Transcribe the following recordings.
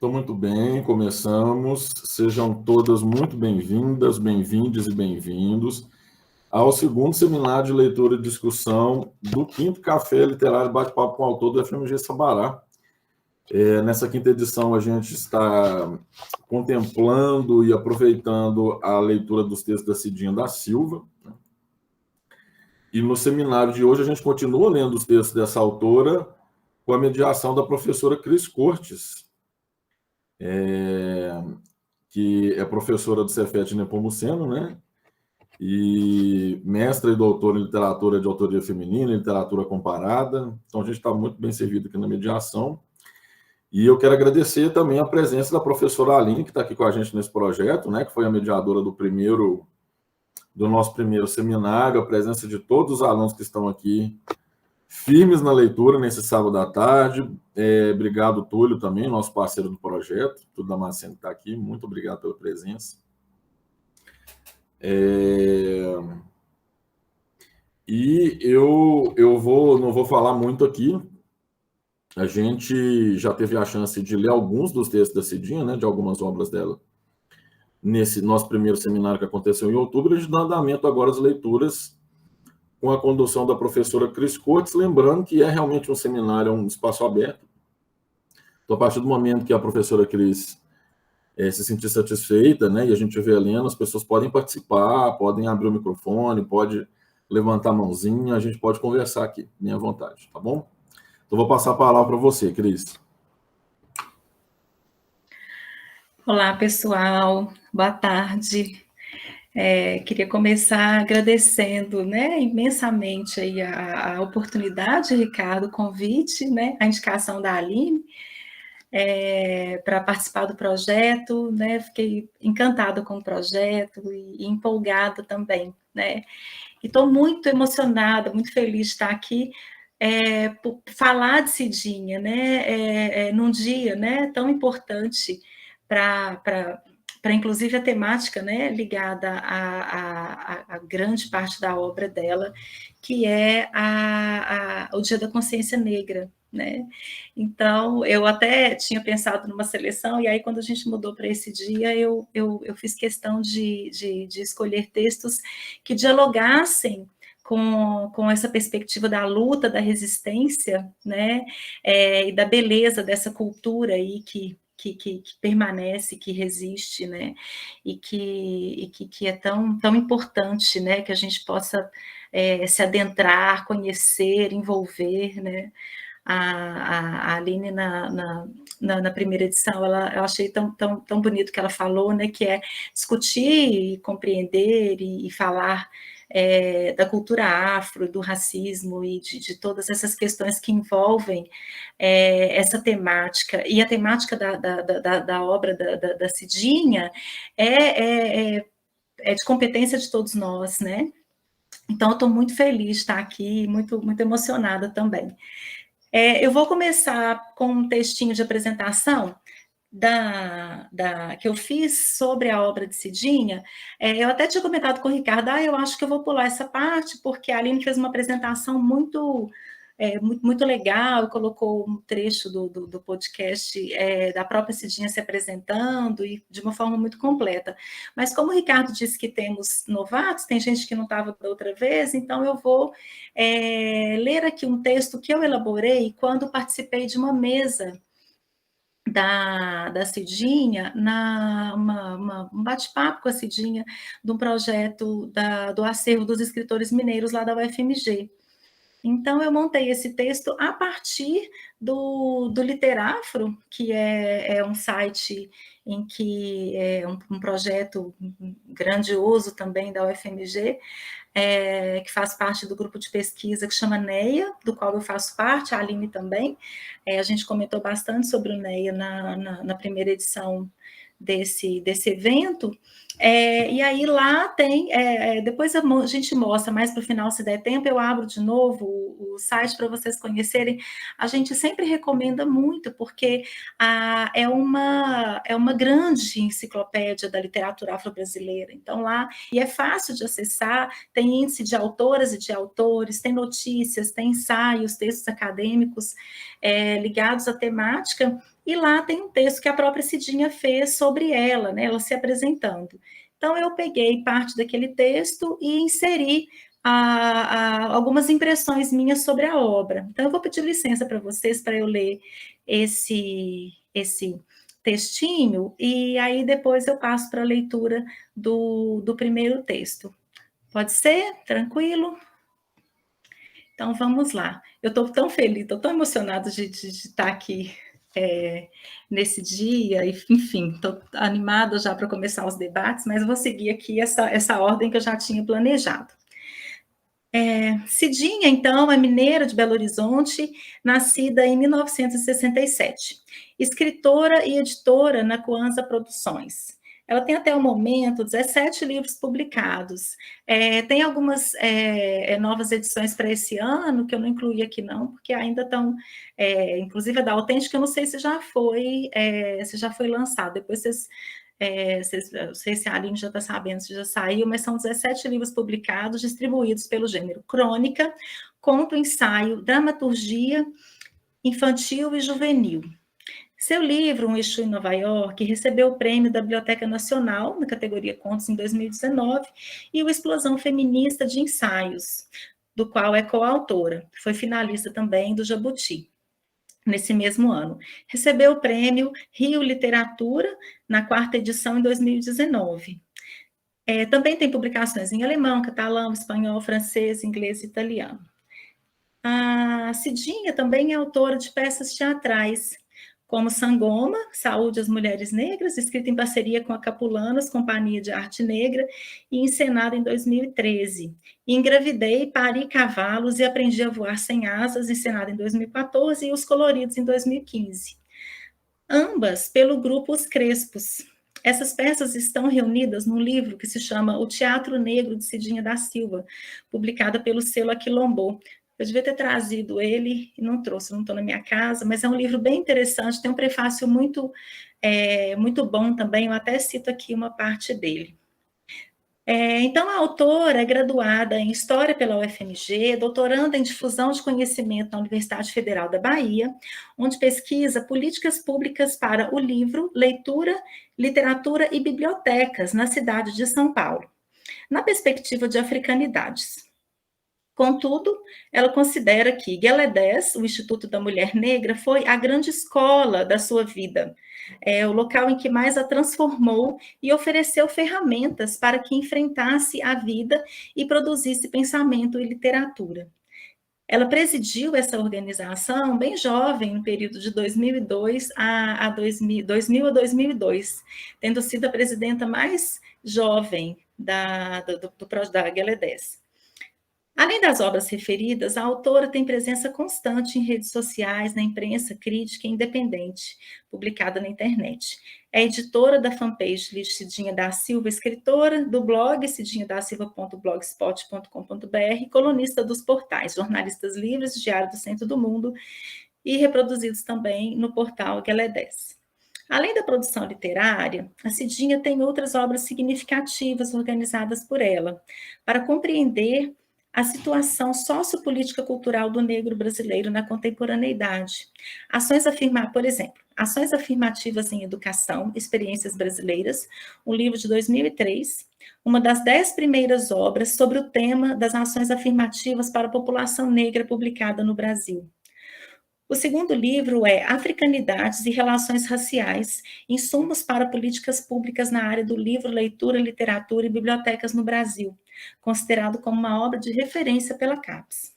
Pronto, muito bem, começamos. Sejam todas muito bem-vindas, bem-vindes e bem-vindos ao segundo seminário de leitura e discussão do quinto Café Literário Bate-Papo com o autor do FMG Sabará. Nessa quinta edição, a gente está contemplando e aproveitando a leitura dos textos da Cidinha da Silva. E no seminário de hoje, a gente continua lendo os textos dessa autora com a mediação da professora Cris Cortes, que é professora do Cefet Nepomuceno, né? E mestra e doutora em literatura de autoria feminina, literatura comparada. Então, a gente está muito bem servido aqui na mediação. E eu quero agradecer também a presença da professora Aline, que está aqui com a gente nesse projeto, né? Que foi a mediadora do nosso primeiro seminário, a presença de todos os alunos que estão aqui firmes na leitura nesse sábado à tarde. Obrigado, Túlio, também, nosso parceiro do projeto. Túlio Damasceno está aqui. Muito obrigado pela presença. E eu não vou falar muito aqui. A gente já teve a chance de ler alguns dos textos da Cidinha, né, de algumas obras dela, nesse nosso primeiro seminário que aconteceu em outubro. A gente dá andamento agora às leituras com a condução da professora Cris Cortes, lembrando que é realmente um seminário, um espaço aberto. Então, a partir do momento que a professora Cris se sentir satisfeita, né, e a gente vê lendo, as pessoas podem participar, podem abrir o microfone, pode levantar a mãozinha, a gente pode conversar aqui, minha vontade, tá bom? Então, vou passar a palavra para você, Cris. Olá, pessoal, boa tarde. Queria começar agradecendo, né, imensamente aí a oportunidade, Ricardo, o convite, né, a indicação da Aline para participar do projeto, né, fiquei encantada com o projeto e empolgada também, né, e estou muito emocionada, muito feliz de estar aqui, por falar de Cidinha, né, num dia, né, tão importante para inclusive a temática, né, ligada a grande parte da obra dela, que é o Dia da Consciência Negra, né? Então, eu até tinha pensado numa seleção, e aí quando a gente mudou para esse dia, eu fiz questão de escolher textos que dialogassem com essa perspectiva da luta, da resistência, né, e da beleza dessa cultura aí que permanece, que resiste, né, e que é tão importante, né, que a gente possa se adentrar, conhecer, envolver, né. A Aline, na primeira edição, eu achei tão bonito que ela falou, né, que é discutir, e compreender e falar da cultura afro, do racismo e de todas essas questões que envolvem essa temática. E a temática da obra da Cidinha é de competência de todos nós, né? Então, eu estou muito feliz de estar aqui, muito, muito emocionada também. Eu vou começar com um textinho de apresentação que eu fiz sobre a obra de Cidinha. Eu até tinha comentado com o Ricardo, eu acho que eu vou pular essa parte, porque a Aline fez uma apresentação muito legal, colocou um trecho do podcast da própria Cidinha se apresentando, e de uma forma muito completa. Mas como o Ricardo disse que temos novatos, tem gente que não estava da outra vez, então eu vou ler aqui um texto que eu elaborei quando participei de uma mesa da Cidinha, um bate-papo com a Cidinha, de um projeto do acervo dos escritores mineiros lá da UFMG. Então, eu montei esse texto a partir do Literafro, que é um site em que é um projeto grandioso também da UFMG, que faz parte do grupo de pesquisa que chama NEA, do qual eu faço parte, a Aline também. A gente comentou bastante sobre o NEA na primeira edição desse evento, e aí lá tem, depois a gente mostra mais para o final, se der tempo, eu abro de novo o site para vocês conhecerem. A gente sempre recomenda muito, porque é uma grande enciclopédia da literatura afro-brasileira, então lá, e é fácil de acessar, tem índice de autoras e de autores, tem notícias, tem ensaios, textos acadêmicos ligados à temática, e lá tem um texto que a própria Cidinha fez sobre ela, né, ela se apresentando. Então, eu peguei parte daquele texto e inseri algumas impressões minhas sobre a obra. Então, eu vou pedir licença para vocês para eu ler esse textinho, e aí depois eu passo para a leitura do primeiro texto. Pode ser? Tranquilo? Então, vamos lá. Eu estou tão feliz, estou tão emocionada de estar aqui nesse dia, enfim, estou animada já para começar os debates, mas vou seguir aqui essa ordem que eu já tinha planejado. Cidinha, então, é mineira de Belo Horizonte, nascida em 1967. Escritora e editora na Coanza Produções. Ela tem até o momento 17 livros publicados. Tem algumas novas edições para esse ano, que eu não incluí aqui não, porque ainda estão, inclusive a da Autêntica, eu não sei se já foi lançado. Depois não sei se a Aline já está sabendo se já saiu, mas são 17 livros publicados, distribuídos pelo gênero crônica, conto, ensaio, dramaturgia infantil e juvenil. Seu livro, Um Exu em Nova York, recebeu o prêmio da Biblioteca Nacional, na categoria Contos, em 2019, e o Explosão Feminista de Ensaios, do qual é coautora. Foi finalista também do Jabuti, nesse mesmo ano. Recebeu o prêmio Rio Literatura, na 4ª edição, em 2019. Também tem publicações em alemão, catalão, espanhol, francês, inglês e italiano. A Cidinha também é autora de peças teatrais, como Sangoma, Saúde às Mulheres Negras, escrita em parceria com a Capulanas, Companhia de Arte Negra, e encenada em 2013. Engravidei, Pari Cavalos e Aprendi a Voar Sem Asas, encenada em 2014, e Os Coloridos, em 2015. Ambas pelo grupo Os Crespos. Essas peças estão reunidas num livro que se chama O Teatro Negro de Cidinha da Silva, publicada pelo selo Aquilombô. Eu devia ter trazido ele e não trouxe, não estou na minha casa, mas é um livro bem interessante, tem um prefácio muito bom também, eu até cito aqui uma parte dele. Então, a autora é graduada em História pela UFMG, doutoranda em Difusão de Conhecimento na Universidade Federal da Bahia, onde pesquisa políticas públicas para o livro, leitura, literatura e bibliotecas na cidade de São Paulo, na perspectiva de africanidades. Contudo, ela considera que Gueledés, o Instituto da Mulher Negra, foi a grande escola da sua vida, o local em que mais a transformou e ofereceu ferramentas para que enfrentasse a vida e produzisse pensamento e literatura. Ela presidiu essa organização bem jovem, no período de 2002 a 2002, tendo sido a presidenta mais jovem da Gueledés. Além das obras referidas, a autora tem presença constante em redes sociais, na imprensa crítica e independente, publicada na internet. É editora da fanpage Cidinha da Silva, escritora do blog cidinhadasilva.blogspot.com.br, colunista dos portais Jornalistas Livres, Diário do Centro do Mundo, e reproduzidos também no portal Gueledés. Além da produção literária, a Cidinha tem outras obras significativas organizadas por ela, para compreender a situação sociopolítica cultural do negro brasileiro na contemporaneidade. Por exemplo, Ações Afirmativas em Educação, Experiências Brasileiras, um livro de 2003, uma das 10 primeiras obras sobre o tema das ações afirmativas para a população negra publicada no Brasil. O segundo livro é Africanidades e Relações Raciais, Insumos para Políticas Públicas na área do livro, leitura, literatura e bibliotecas no Brasil, considerado como uma obra de referência pela CAPES.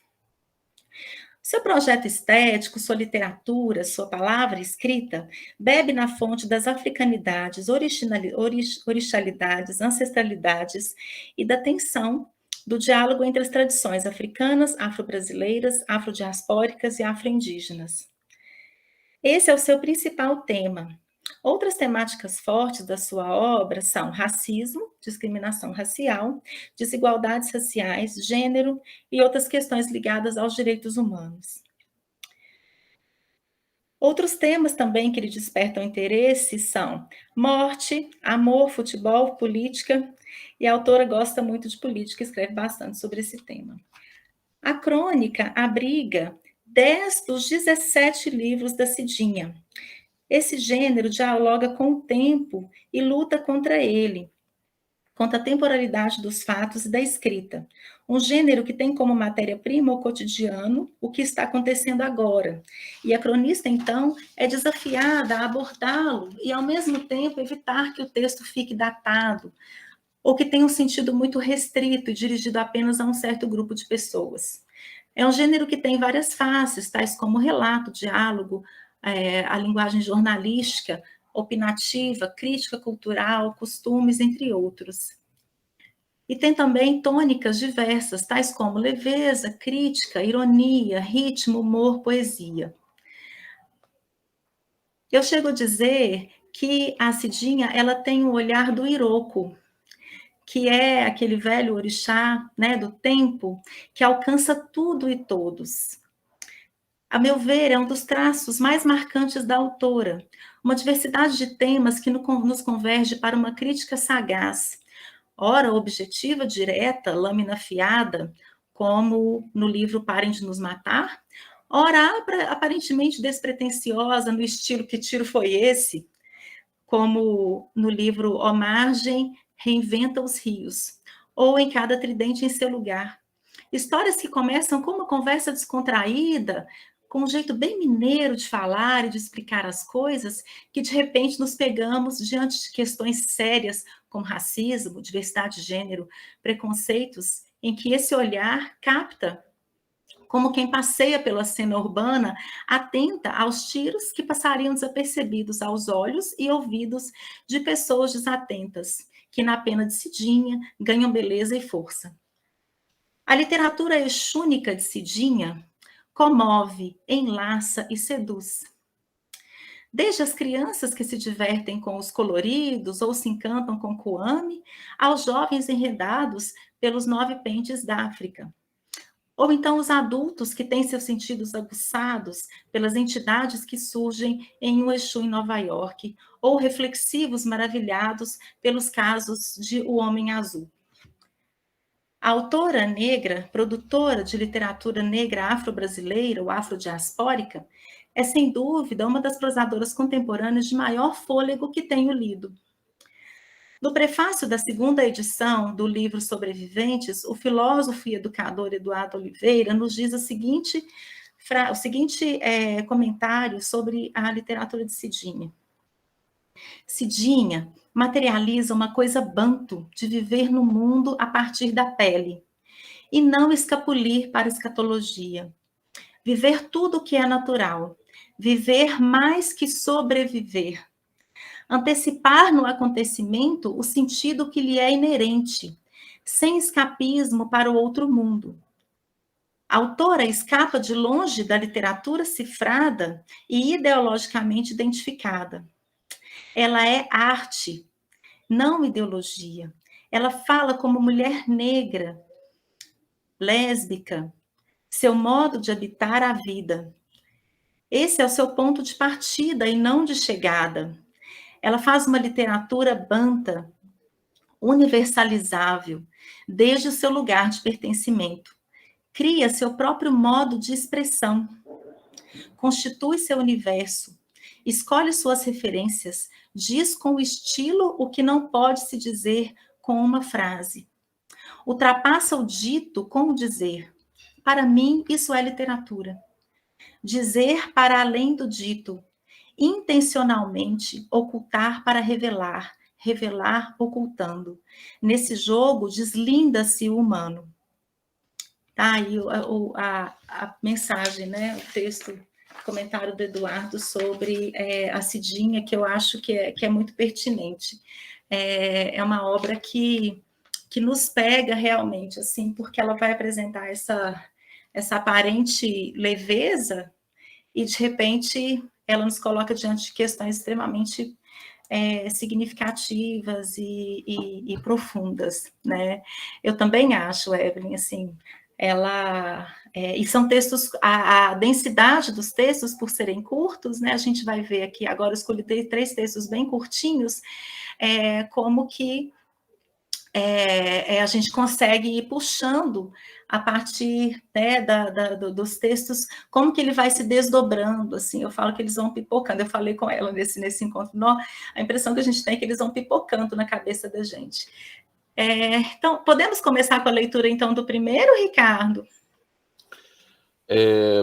Seu projeto estético, sua literatura, sua palavra escrita, bebe na fonte das africanidades, orixalidades, ancestralidades e da tensão do diálogo entre as tradições africanas, afro-brasileiras, afrodiaspóricas e afro-indígenas. Esse é o seu principal tema. Outras temáticas fortes da sua obra são racismo, discriminação racial, desigualdades raciais, gênero e outras questões ligadas aos direitos humanos. Outros temas também que lhe despertam interesse são morte, amor, futebol, política, e a autora gosta muito de política, escreve bastante sobre esse tema. A crônica abriga 10 dos 17 livros da Cidinha. Esse gênero dialoga com o tempo e luta contra ele, contra a temporalidade dos fatos e da escrita. Um gênero que tem como matéria-prima o cotidiano, o que está acontecendo agora. E a cronista, então, é desafiada a abordá-lo e, ao mesmo tempo, evitar que o texto fique datado, ou que tenha um sentido muito restrito e dirigido apenas a um certo grupo de pessoas. É um gênero que tem várias faces, tais como relato, diálogo, a linguagem jornalística, opinativa, crítica cultural, costumes, entre outros. E tem também tônicas diversas, tais como leveza, crítica, ironia, ritmo, humor, poesia. Eu chego a dizer que a Cidinha, ela tem o olhar do Iroko, que é aquele velho orixá, né, do tempo, que alcança tudo e todos. A meu ver, é um dos traços mais marcantes da autora, uma diversidade de temas que nos converge para uma crítica sagaz, ora objetiva, direta, lâmina afiada, como no livro Parem de Nos Matar, ora aparentemente despretensiosa, no estilo Que Tiro Foi Esse?, como no livro Ó Margem, Reinventa os Rios, ou Em Cada Tridente em Seu Lugar. Histórias que começam com uma conversa descontraída, com um jeito bem mineiro de falar e de explicar as coisas, que de repente nos pegamos diante de questões sérias como racismo, diversidade de gênero, preconceitos, em que esse olhar capta como quem passeia pela cena urbana, atenta aos tiros que passariam desapercebidos aos olhos e ouvidos de pessoas desatentas, que na pena de Cidinha ganham beleza e força. A literatura exúnica de Cidinha comove, enlaça e seduz. Desde as crianças que se divertem com os coloridos ou se encantam com Kuame, aos jovens enredados pelos 9 pentes da África. Ou então os adultos que têm seus sentidos aguçados pelas entidades que surgem em um Exu em Nova York, ou reflexivos maravilhados pelos casos de O Homem Azul. A autora negra, produtora de literatura negra afro-brasileira ou afrodiaspórica, é sem dúvida uma das prosadoras contemporâneas de maior fôlego que tenho lido. No prefácio da segunda edição do livro Sobreviventes, o filósofo e educador Eduardo Oliveira nos diz o seguinte comentário sobre a literatura de Cidinha. Cidinha materializa uma coisa banto de viver no mundo a partir da pele e não escapulir para a escatologia. Viver tudo o que é natural, viver mais que sobreviver. Antecipar no acontecimento o sentido que lhe é inerente, sem escapismo para o outro mundo. A autora escapa de longe da literatura cifrada e ideologicamente identificada. Ela é arte, não ideologia. Ela fala como mulher negra, lésbica, seu modo de habitar a vida. Esse é o seu ponto de partida e não de chegada. Ela faz uma literatura banta, universalizável, desde o seu lugar de pertencimento. Cria seu próprio modo de expressão. Constitui seu universo. Escolhe suas referências. Diz com o estilo o que não pode se dizer com uma frase. Ultrapassa o dito com o dizer. Para mim, isso é literatura. Dizer para além do dito. Intencionalmente ocultar para revelar, revelar ocultando. Nesse jogo, deslinda-se o humano. Tá aí a mensagem, né? O texto, o comentário do Eduardo sobre a Cidinha, que eu acho que é muito pertinente. É uma obra que nos pega realmente, assim, porque ela vai apresentar essa aparente leveza e, de repente, ela nos coloca diante de questões extremamente significativas e profundas, né? Eu também acho, Evelyn, assim, e são textos, a densidade dos textos, por serem curtos, né? A gente vai ver aqui, agora eu escolhi 3 textos bem curtinhos, como que a gente consegue ir puxando a partir, né, dos textos, como que ele vai se desdobrando, assim, eu falo que eles vão pipocando, eu falei com ela nesse encontro, a impressão que a gente tem é que eles vão pipocando na cabeça da gente. Então, podemos começar com a leitura, então, do primeiro, Ricardo?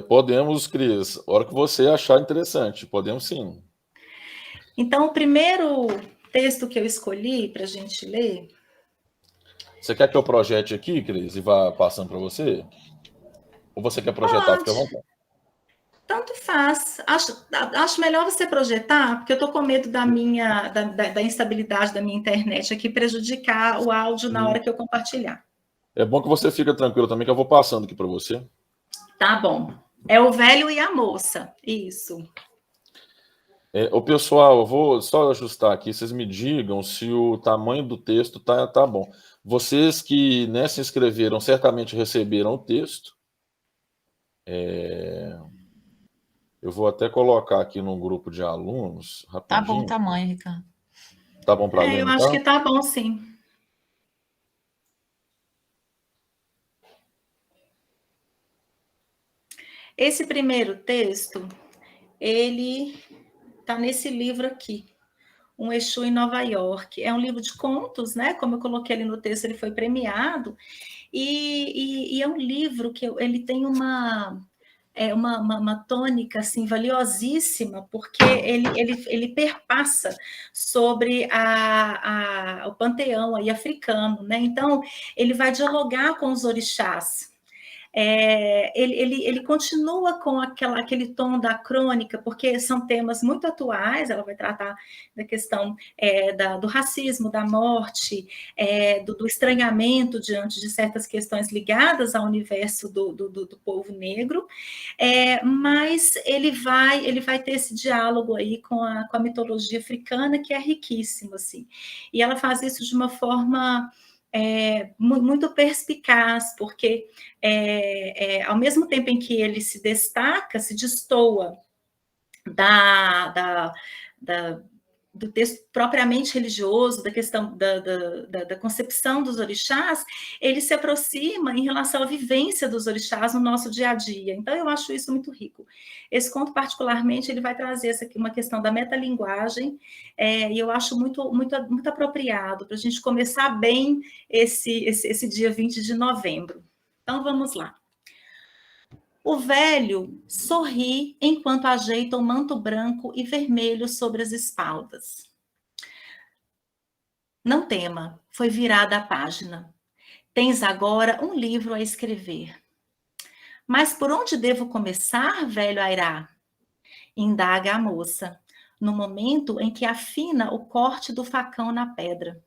Podemos, Cris, a hora que você achar interessante, podemos sim. Então, o primeiro texto que eu escolhi para a gente ler... Você quer que eu projete aqui, Cris, e vá passando para você? Ou você quer projetar? Fica à vontade. Tanto faz. Acho melhor você projetar, porque eu estou com medo da instabilidade da minha internet aqui prejudicar o áudio na hora que eu compartilhar. É bom que você fica tranquilo também, que eu vou passando aqui para você. Tá bom. É o velho e a moça. Isso. Ô, pessoal, eu vou só ajustar aqui, vocês me digam se o tamanho do texto tá bom. Vocês que, né, se inscreveram certamente receberam o texto. Eu vou até colocar aqui no grupo de alunos, rapidinho. Tá bom o tamanho, Ricardo. Tá bom para ler, eu não acho tá? que tá bom, sim. Esse primeiro texto, ele tá nesse livro aqui, Um Exu em Nova York. É um livro de contos, né? Como eu coloquei ali no texto, ele foi premiado. E é um livro que ele tem uma tônica assim, valiosíssima, porque ele perpassa sobre o panteão aí africano, né? Então, ele vai dialogar com os orixás. Ele continua com aquele tom da crônica, porque são temas muito atuais. Ela vai tratar da questão do racismo, da morte, do estranhamento diante de certas questões ligadas ao universo do povo negro, mas ele vai ter esse diálogo aí com a mitologia africana, que é riquíssimo, assim. E ela faz isso de uma forma muito perspicaz, porque ao mesmo tempo em que ele se destaca, se destoa do texto propriamente religioso, da questão da concepção dos orixás, ele se aproxima em relação à vivência dos orixás no nosso dia a dia. Então, eu acho isso muito rico. Esse conto, particularmente, ele vai trazer uma questão da metalinguagem, e eu acho muito, muito, muito apropriado para a gente começar bem esse dia 20 de novembro. Então, vamos lá. O velho sorri enquanto ajeita o manto branco e vermelho sobre as espaldas. Não tema, foi virada a página. Tens agora um livro a escrever. Mas por onde devo começar, velho Airá? Indaga a moça, no momento em que afina o corte do facão na pedra.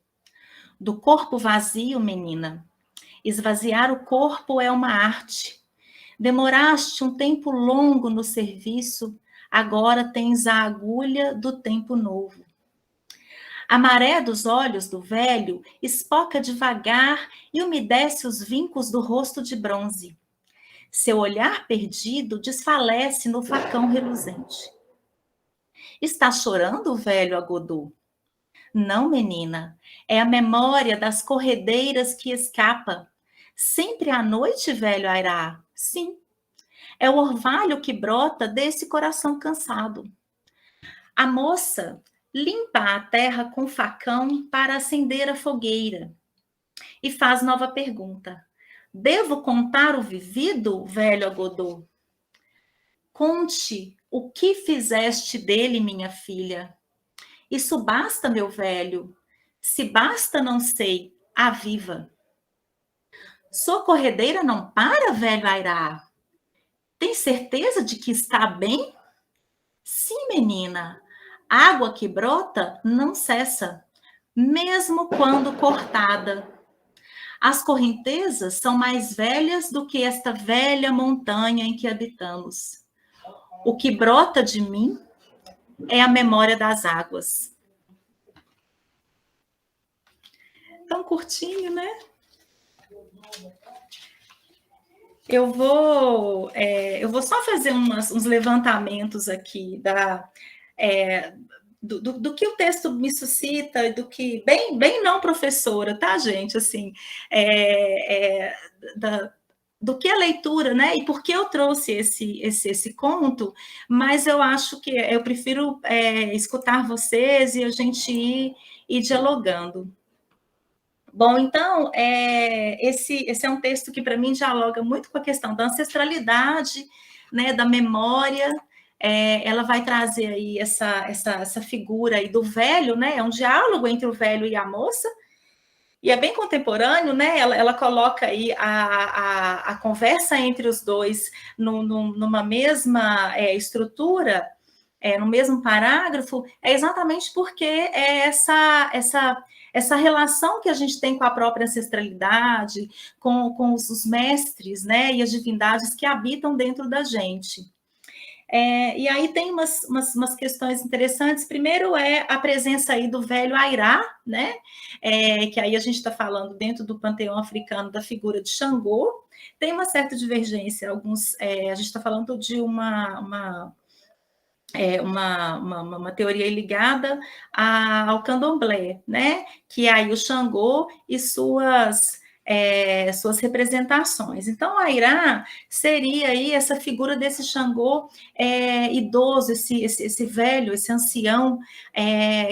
Do corpo vazio, menina. Esvaziar o corpo é uma arte. Demoraste um tempo longo no serviço, agora tens a agulha do tempo novo. A maré dos olhos do velho espoca devagar e umedece os vincos do rosto de bronze. Seu olhar perdido desfalece no facão reluzente. Está chorando, velho Agodô? Não, menina, é a memória das corredeiras que escapa. Sempre à noite, velho Airá? Sim. É o orvalho que brota desse coração cansado. A moça limpa a terra com facão para acender a fogueira e faz nova pergunta. Devo contar o vivido, velho Agodô? Conte o que fizeste dele, minha filha. Isso basta, meu velho. Se basta, não sei. Aviva. Sua corredeira não para, velho Airá? Tem certeza de que está bem? Sim, menina. Água que brota não cessa, mesmo quando cortada. As correntezas são mais velhas do que esta velha montanha em que habitamos. O que brota de mim é a memória das águas. Tão curtinho, né? Eu vou só fazer uns levantamentos aqui do que o texto me suscita, do que bem não professora, tá, gente? Assim, do que a leitura, né? E por que eu trouxe esse conto, mas eu acho que eu prefiro escutar vocês e a gente ir dialogando. Bom, então, esse é um texto que, para mim, dialoga muito com a questão da ancestralidade, né, da memória. Ela vai trazer aí essa figura aí do velho, né? É um diálogo entre o velho e a moça, e é bem contemporâneo, né? Ela coloca aí a conversa entre os dois numa mesma estrutura, no mesmo parágrafo, exatamente porque essa relação que a gente tem com a própria ancestralidade, com os mestres, né? E as divindades que habitam dentro da gente. E aí tem umas questões interessantes. Primeiro é a presença aí do velho Airá, né? Que aí a gente está falando dentro do panteão africano da figura de Xangô. Tem uma certa divergência, a gente está falando de uma teoria ligada ao candomblé, né? Que é aí o Xangô e suas representações. Então, a Airá seria aí essa figura desse Xangô idoso, esse velho, esse ancião,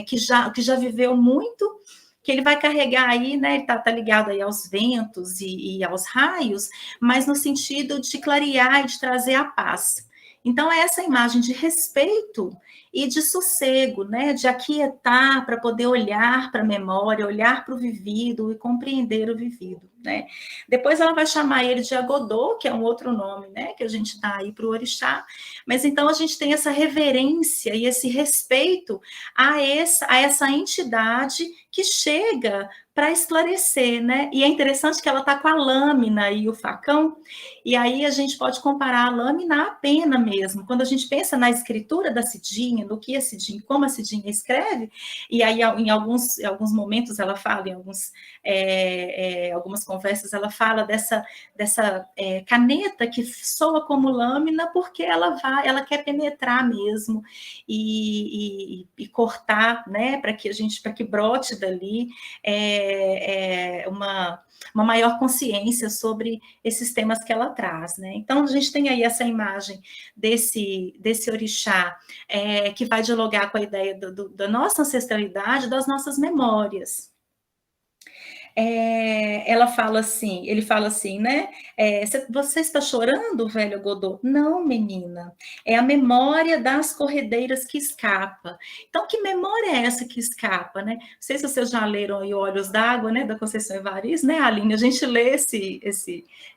que já viveu muito, que ele vai carregar aí, né? Ele tá ligado aí aos ventos e aos raios, mas no sentido de clarear e de trazer a paz. Então, é essa imagem de respeito e de sossego, né? De aquietar para poder olhar para a memória, olhar para o vivido e compreender o vivido, né? Depois ela vai chamar ele de Agodô, que é um outro nome, né? Que a gente dá aí para o orixá. Mas então a gente tem essa reverência e esse respeito a essa entidade que chega para esclarecer, né? E é interessante que ela está com a lâmina e o facão, e aí a gente pode comparar a lâmina à pena mesmo. Quando a gente pensa na escritura da Cidinha, no que a Cidinha, como a Cidinha escreve, e aí em alguns momentos ela fala, em algumas conversas ela fala dessa caneta que soa como lâmina, porque ela quer penetrar mesmo e cortar, né? Para que brote dali uma maior consciência sobre esses temas que ela traz, né? Então, a gente tem aí essa imagem desse orixá que vai dialogar com a ideia da nossa ancestralidade, das nossas memórias. Ele fala assim, né? Você está chorando, velho Godot? Não, menina. É a memória das corredeiras que escapa. Então, que memória é essa que escapa, né? Não sei se vocês já leram aí Olhos d'Água, né? Da Conceição Evaristo, né, Aline? A gente lê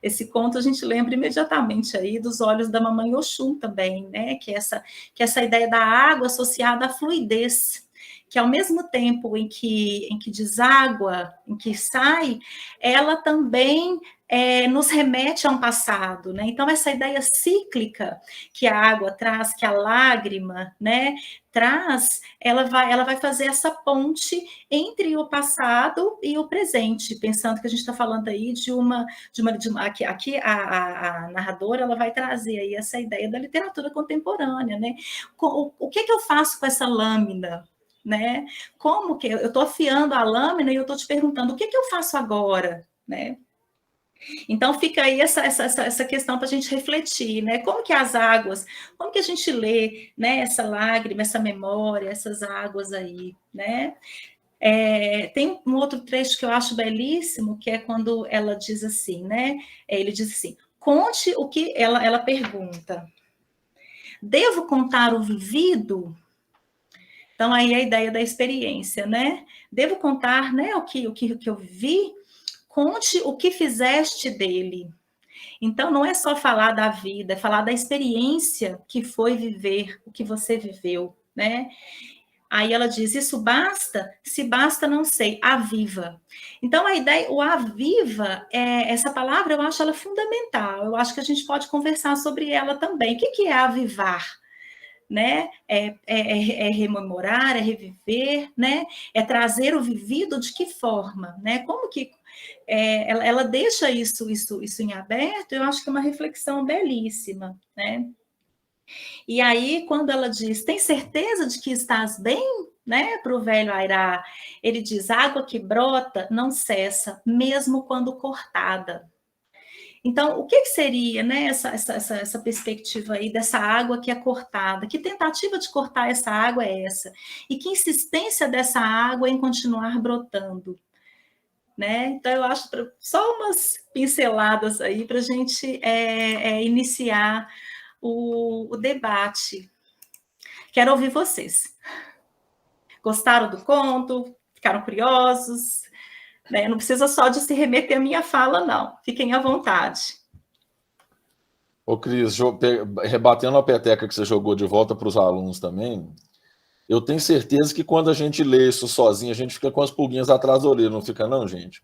esse conto, a gente lembra imediatamente aí dos olhos da mamãe Oxum também, né? Que é essa ideia da água associada à fluidez, que ao mesmo tempo em que deságua, em que sai, ela também nos remete a um passado, né? Então, essa ideia cíclica que a água traz, que a lágrima, né, traz, ela vai fazer essa ponte entre o passado e o presente, pensando que a gente está falando aí aqui a narradora, ela vai trazer aí essa ideia da literatura contemporânea, né? O que eu faço com essa lâmina? Né? Como que eu estou afiando a lâmina e eu estou te perguntando o que eu faço agora, né? Então fica aí essa questão para a gente refletir, né? Como que as águas, como que a gente lê, né? Essa lágrima, essa memória, essas águas aí, né? Tem um outro trecho que eu acho belíssimo, que é quando ela diz assim, né? Ele diz assim: conte o que ela pergunta. Devo contar o vivido? Então, aí a ideia da experiência, né? Devo contar, né, o que eu vi? Conte o que fizeste dele. Então, não é só falar da vida, é falar da experiência que foi viver, o que você viveu, né? Aí ela diz, isso basta? Se basta, não sei, aviva. Então, a ideia, o aviva, essa palavra, eu acho ela fundamental. Eu acho que a gente pode conversar sobre ela também. O que é avivar? Né? Rememorar, é reviver, né? É trazer o vivido de que forma, né? Como que ela deixa isso em aberto? Eu acho que é uma reflexão belíssima, né? E aí, quando ela diz, tem certeza de que estás bem? Né, para o velho Airá, ele diz, água que brota não cessa, mesmo quando cortada. Então, o que seria, né, essa perspectiva aí dessa água que é cortada? Que tentativa de cortar essa água é essa? E que insistência dessa água em continuar brotando? Né? Então, eu acho só umas pinceladas aí para a gente iniciar o debate. Quero ouvir vocês. Gostaram do conto? Ficaram curiosos? Né? Não precisa só de se remeter à minha fala, não. Fiquem à vontade. Ô, Cris, rebatendo a peteca que você jogou de volta para os alunos também, eu tenho certeza que quando a gente lê isso sozinho, a gente fica com as pulguinhas atrás da orelha, não fica não, gente?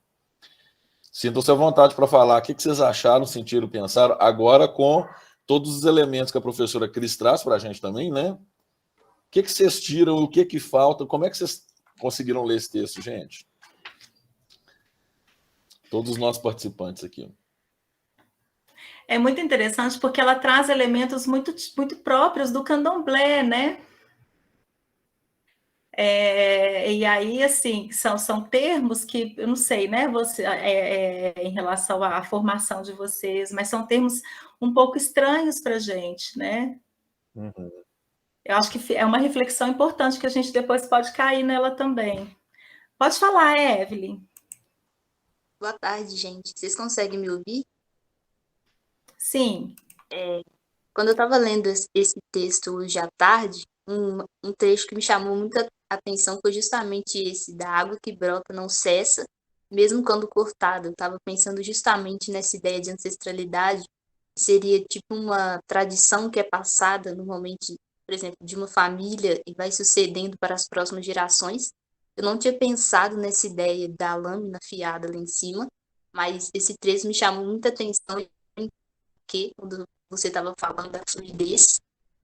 Sintam-se à vontade para falar o que vocês acharam, sentiram, pensaram, agora com todos os elementos que a professora Cris traz para a gente também, né? O que vocês tiram, o que falta, como é que vocês conseguiram ler esse texto, gente? Todos os nossos participantes aqui. É muito interessante porque ela traz elementos muito, muito próprios do candomblé, né? E aí, assim, são termos que, eu não sei, né, você, em relação à formação de vocês, mas são termos um pouco estranhos para a gente, né? Uhum. Eu acho que é uma reflexão importante que a gente depois pode cair nela também. Pode falar, Evelyn. Boa tarde, gente. Vocês conseguem me ouvir? Sim. Quando eu estava lendo esse texto hoje à tarde, um trecho que me chamou muita atenção foi justamente esse, da água que brota não cessa, mesmo quando cortada. Eu estava pensando justamente nessa ideia de ancestralidade, que seria tipo uma tradição que é passada normalmente, por exemplo, de uma família e vai sucedendo para as próximas gerações. Eu não tinha pensado nessa ideia da lâmina fiada lá em cima, mas esse trecho me chamou muita atenção, porque quando você estava falando da fluidez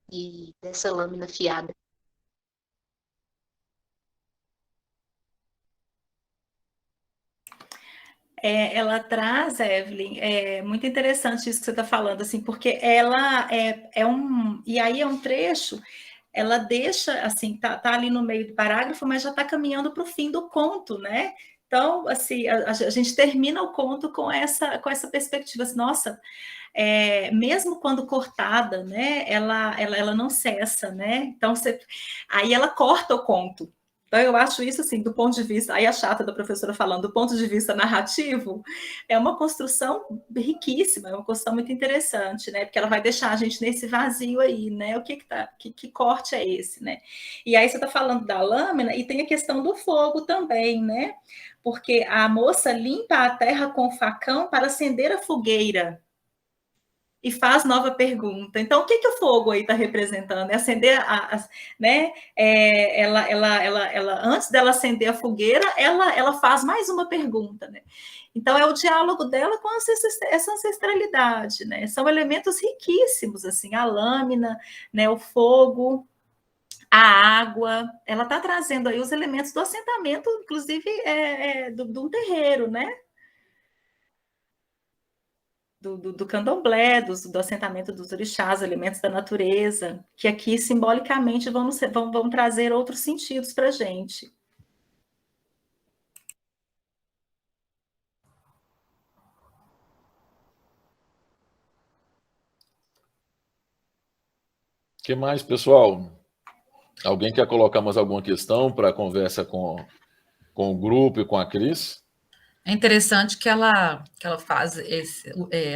e dessa lâmina fiada. Ela traz, Evelyn, muito interessante isso que você está falando, assim, porque ela e aí é um trecho, ela deixa, assim, tá ali no meio do parágrafo, mas já está caminhando para o fim do conto, né? Então, assim, a gente termina o conto com essa perspectiva, assim, nossa, mesmo quando cortada, né, ela não cessa, né? Então, aí ela corta o conto. Então, eu acho isso, assim, do ponto de vista... Aí a chata da professora falando, do ponto de vista narrativo, é uma construção riquíssima, é uma construção muito interessante, né? Porque ela vai deixar a gente nesse vazio aí, né? O que corte é esse, né? E aí você está falando da lâmina e tem a questão do fogo também, né? Porque a moça limpa a terra com o facão para acender a fogueira e faz nova pergunta. Então, o que o fogo aí está representando? É acender, né? Ela, antes dela acender a fogueira, ela faz mais uma pergunta, né? Então, é o diálogo dela com essa ancestralidade, né? São elementos riquíssimos, assim, a lâmina, né? O fogo, a água. Ela está trazendo aí os elementos do assentamento, inclusive de um terreiro, né? Do candomblé, do assentamento dos orixás, elementos da natureza, que aqui simbolicamente vão trazer outros sentidos para a gente. O que mais, pessoal? Alguém quer colocar mais alguma questão para a conversa com o grupo e com a Cris? É interessante que ela faz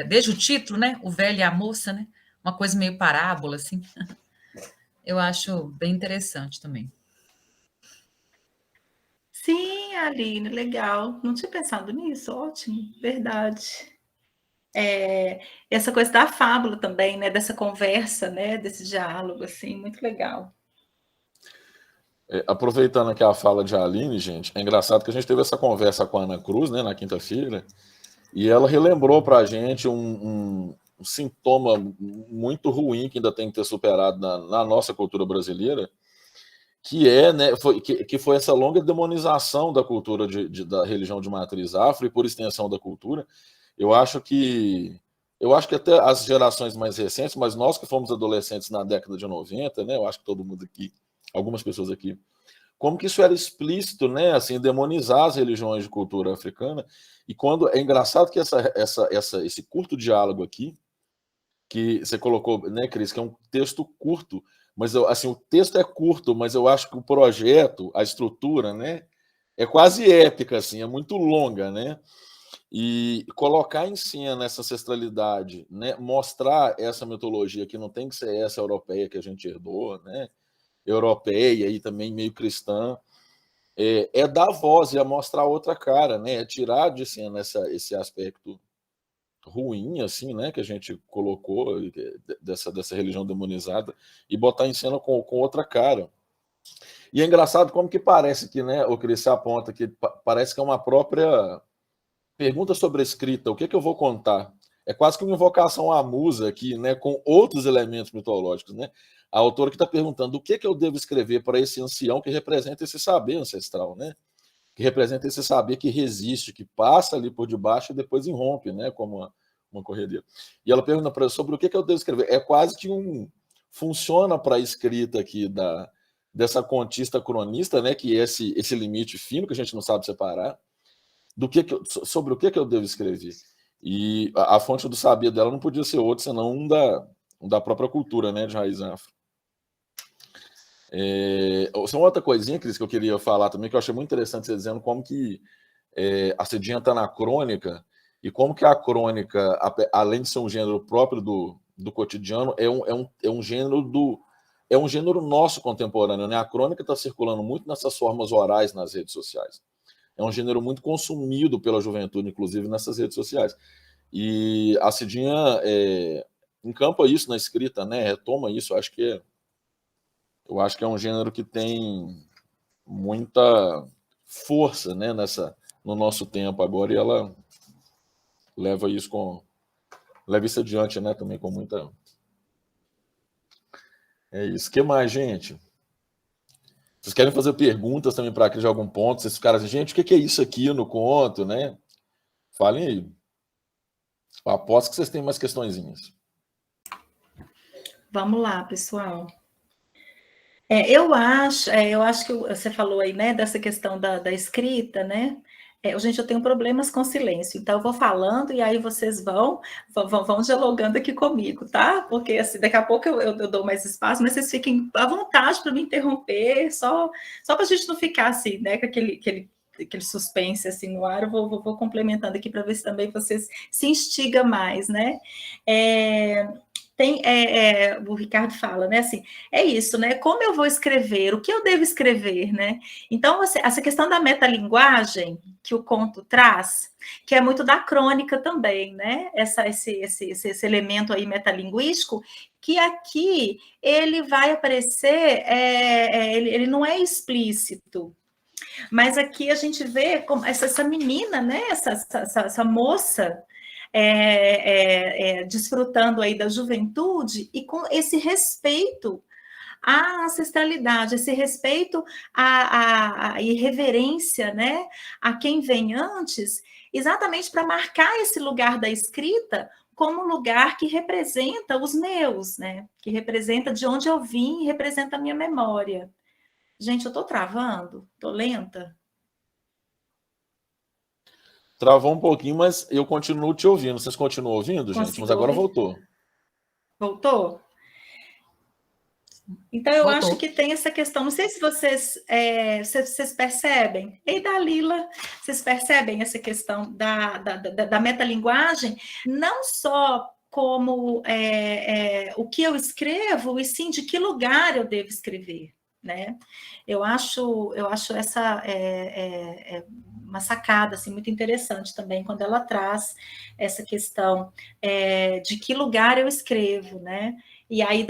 desde o título, né? O velho e a moça, né? Uma coisa meio parábola, assim. Eu acho bem interessante também. Sim, Aline, legal. Não tinha pensado nisso, ótimo, verdade. Essa coisa da fábula também, né? Dessa conversa, né? Desse diálogo, assim, muito legal. Aproveitando aqui a fala de Aline, gente, é engraçado que a gente teve essa conversa com a Ana Cruz, né, na quinta-feira, e ela relembrou para a gente um sintoma muito ruim que ainda tem que ter superado na nossa cultura brasileira, que foi essa longa demonização da cultura da religião de matriz afro e, por extensão, da cultura. Eu acho que eu acho que até as gerações mais recentes, mas nós que fomos adolescentes na década de 90, né, eu acho que todo mundo aqui, algumas pessoas aqui, como que isso era explícito, né, assim, demonizar as religiões de cultura africana. E quando é engraçado que esse curto diálogo aqui, que você colocou, né, Cris, que é um texto curto, mas assim, o texto é curto, mas eu acho que o projeto, a estrutura, né, é quase épica, assim, é muito longa, né? E colocar em cena essa ancestralidade, né, mostrar essa mitologia que não tem que ser essa europeia que a gente herdou, né, europeia e também meio cristã, é dar voz e é mostrar outra cara, né, é tirar de cena esse aspecto ruim, assim, né, que a gente colocou dessa religião demonizada e botar em cena com outra cara. E é engraçado como que parece que, né, o Cris aponta que parece que é uma própria pergunta sobre a escrita, o que eu vou contar? É quase que uma invocação à musa aqui, né, com outros elementos mitológicos, né? A autora que está perguntando o que eu devo escrever para esse ancião que representa esse saber ancestral, né? Que representa esse saber que resiste, que passa ali por debaixo e depois irrompe, né, como uma correria. E ela pergunta para sobre o que eu devo escrever. É quase que funciona para a escrita aqui dessa contista cronista, né, que é esse limite fino que a gente não sabe separar, sobre o que eu devo escrever. E a fonte do saber dela não podia ser outra, senão da própria cultura, né, de raiz afro. Uma outra coisinha, Cris, que eu queria falar também, que eu achei muito interessante você dizendo como que a Cidinha está na crônica, e como que a crônica, além de ser um gênero próprio do cotidiano, é um gênero nosso contemporâneo, né? A crônica está circulando muito nessas formas orais nas redes sociais. É um gênero muito consumido pela juventude, inclusive nessas redes sociais. E a Cidinha encampa isso na escrita, né? Retoma isso. Eu acho que é um gênero que tem muita força, né, no nosso tempo agora, e ela leva isso adiante, né, também com muita... É isso. O que mais, gente? Vocês querem fazer perguntas também para Cris de algum ponto? Vocês ficaram assim, gente, o que é isso aqui no conto, né? Falem aí. Eu aposto que vocês têm mais questõezinhas. Vamos lá, pessoal. Eu acho que você falou aí, né, dessa questão da escrita, né? Gente, eu tenho problemas com silêncio, então eu vou falando e aí vocês vão dialogando aqui comigo, tá? Porque assim, daqui a pouco eu dou mais espaço, mas vocês fiquem à vontade para me interromper, só para a gente não ficar assim, né, com aquele suspense assim no ar. Eu vou complementando aqui para ver se também vocês se instigam mais, né? O Ricardo fala, né, assim, é isso, né, como eu vou escrever, o que eu devo escrever, né, então, essa questão da metalinguagem que o conto traz, que é muito da crônica também, né, esse elemento aí metalinguístico, que aqui ele vai aparecer, ele não é explícito, mas aqui a gente vê como essa menina, né, essa moça, desfrutando aí da juventude e com esse respeito à ancestralidade, esse respeito à irreverência, né, a quem vem antes, exatamente para marcar esse lugar da escrita como um lugar que representa os meus, né, que representa de onde eu vim e representa a minha memória. Gente, eu estou travando? Estou lenta? Travou um pouquinho, mas eu continuo te ouvindo. Vocês continuam ouvindo, gente? Mas agora voltou. Voltou? Então, eu Voltou. acho que tem essa questão. Não sei se vocês percebem. Ei, Dalila, vocês percebem essa questão da metalinguagem? Não só como o que eu escrevo, e sim de que lugar eu devo escrever, né? Eu acho essa uma sacada assim, muito interessante também, quando ela traz essa questão de que lugar eu escrevo, né? E aí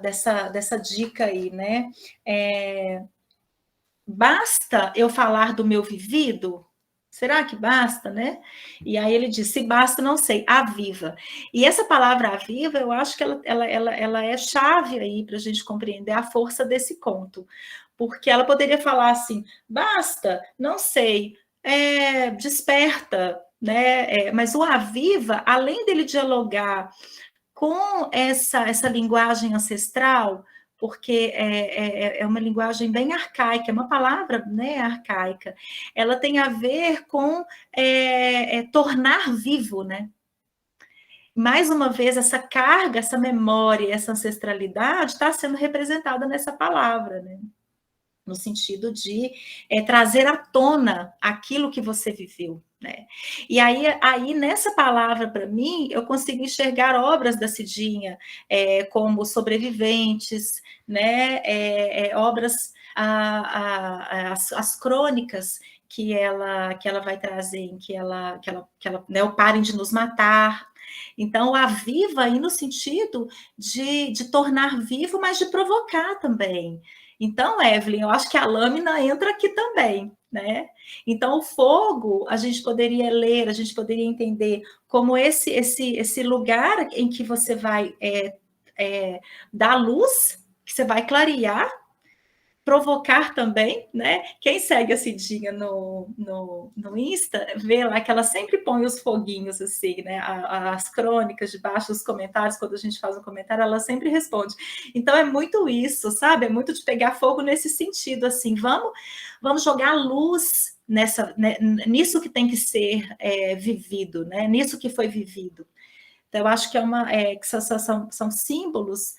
dessa dica aí, né? Basta eu falar do meu vivido? Será que basta, né? E aí ele diz, se basta, não sei, aviva. E essa palavra aviva, eu acho que ela é chave aí para a gente compreender a força desse conto. Porque ela poderia falar assim, basta, não sei, desperta, né? Mas o Aviva, além dele dialogar com essa linguagem ancestral, porque é uma linguagem bem arcaica, é uma palavra, né, arcaica, ela tem a ver com tornar vivo, né? Mais uma vez, essa carga, essa memória, essa ancestralidade está sendo representada nessa palavra, né? No sentido de trazer à tona aquilo que você viveu, né? E aí nessa palavra, para mim, eu consigo enxergar obras da Cidinha, como Sobreviventes, né? Obras, as crônicas que ela vai trazer, em que ela né, o Parem de Nos Matar. Então, a viva aí no sentido de tornar vivo, mas de provocar também. Então, Evelyn, eu acho que a lâmina entra aqui também, né? Então, o fogo, a gente poderia ler, a gente poderia entender como esse lugar em que você vai dar luz, que você vai clarear, provocar também, né? Quem segue a Cidinha no Insta, vê lá que ela sempre põe os foguinhos assim, né? As crônicas debaixo dos comentários, quando a gente faz um comentário, ela sempre responde. Então é muito isso, sabe? É muito de pegar fogo nesse sentido, assim, vamos jogar luz nisso que tem que ser vivido, né? Nisso que foi vivido. Então, eu acho que que são símbolos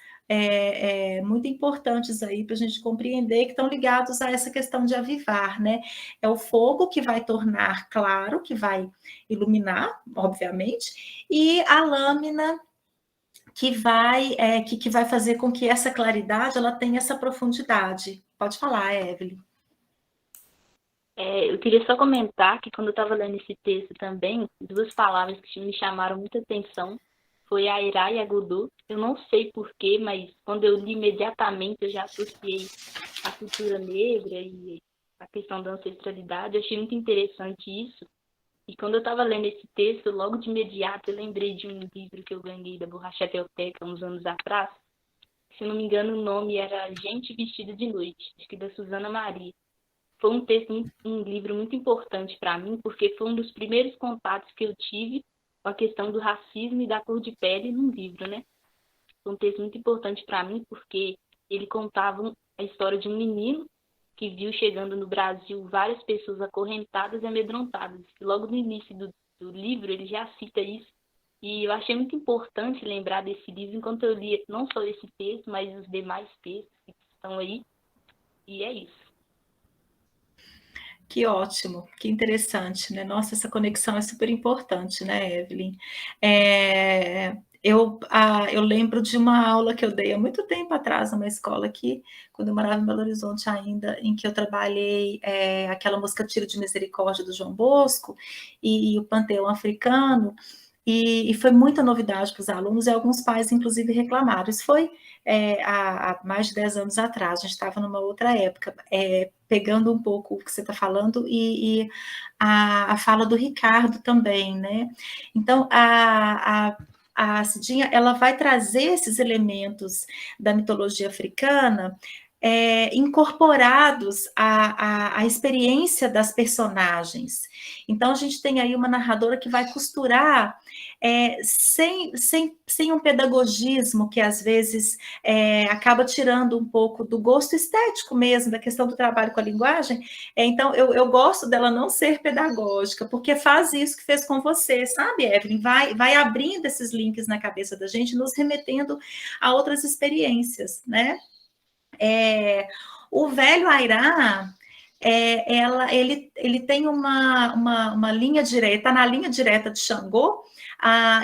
muito importantes aí para a gente compreender, que estão ligados a essa questão de avivar, né? É o fogo que vai tornar claro, que vai iluminar, obviamente, e a lâmina que vai fazer com que essa claridade ela tenha essa profundidade. Pode falar, Evelyn. Eu queria só comentar que quando eu estava lendo esse texto também, duas palavras que me chamaram muita atenção foi Airá e Agudô. Eu não sei porquê, mas quando eu li imediatamente eu já associei a cultura negra e a questão da ancestralidade. Eu achei muito interessante isso. E quando eu estava lendo esse texto, logo de imediato eu lembrei de um livro que eu ganhei da Borrachateoteca uns anos atrás. Se não me engano, o nome era Gente Vestida de Noite, acho que da Suzana Maria. Foi um livro muito importante para mim, porque foi um dos primeiros contatos que eu tive com a questão do racismo e da cor de pele num livro, né? Foi um texto muito importante para mim, porque ele contava a história de um menino que viu chegando no Brasil várias pessoas acorrentadas e amedrontadas. E logo no início do livro ele já cita isso. E eu achei muito importante lembrar desse livro enquanto eu lia não só esse texto, mas os demais textos que estão aí. E é isso. Que ótimo, que interessante, né? Nossa, essa conexão é super importante, né, Evelyn? Eu lembro de uma aula que eu dei há muito tempo atrás numa escola aqui, quando eu morava em Belo Horizonte ainda, em que eu trabalhei aquela música Tiro de Misericórdia do João Bosco e o Panteão Africano, e foi muita novidade para os alunos, e alguns pais, inclusive, reclamaram. Isso foi há mais de 10 anos atrás, a gente estava numa outra época, pegando um pouco o que você está falando e a fala do Ricardo também, né? Então, a Cidinha, ela vai trazer esses elementos da mitologia africana incorporados à experiência das personagens. Então, a gente tem aí uma narradora que vai costurar sem um pedagogismo que, às vezes, acaba tirando um pouco do gosto estético mesmo, da questão do trabalho com a linguagem. Então, eu gosto dela não ser pedagógica, porque faz isso que fez com você, sabe, Evelyn? Vai abrindo esses links na cabeça da gente, nos remetendo a outras experiências, né? O velho Airá, ele tem uma linha direta, está na linha direta de Xangô,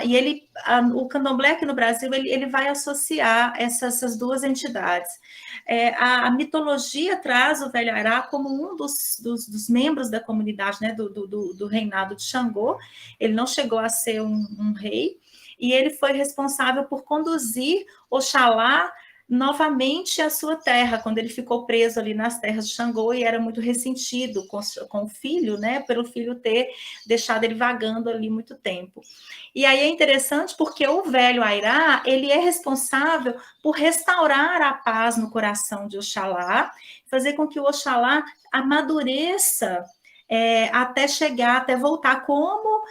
e o candomblé aqui no Brasil, ele vai associar essas duas entidades. A mitologia traz o velho Airá como um dos membros da comunidade, né, do reinado de Xangô. Ele não chegou a ser um rei, e ele foi responsável por conduzir Oxalá novamente a sua terra, quando ele ficou preso ali nas terras de Xangô e era muito ressentido com o filho, né, pelo filho ter deixado ele vagando ali muito tempo. E aí é interessante porque o velho Airá, ele é responsável por restaurar a paz no coração de Oxalá, fazer com que o Oxalá amadureça até chegar, até voltar como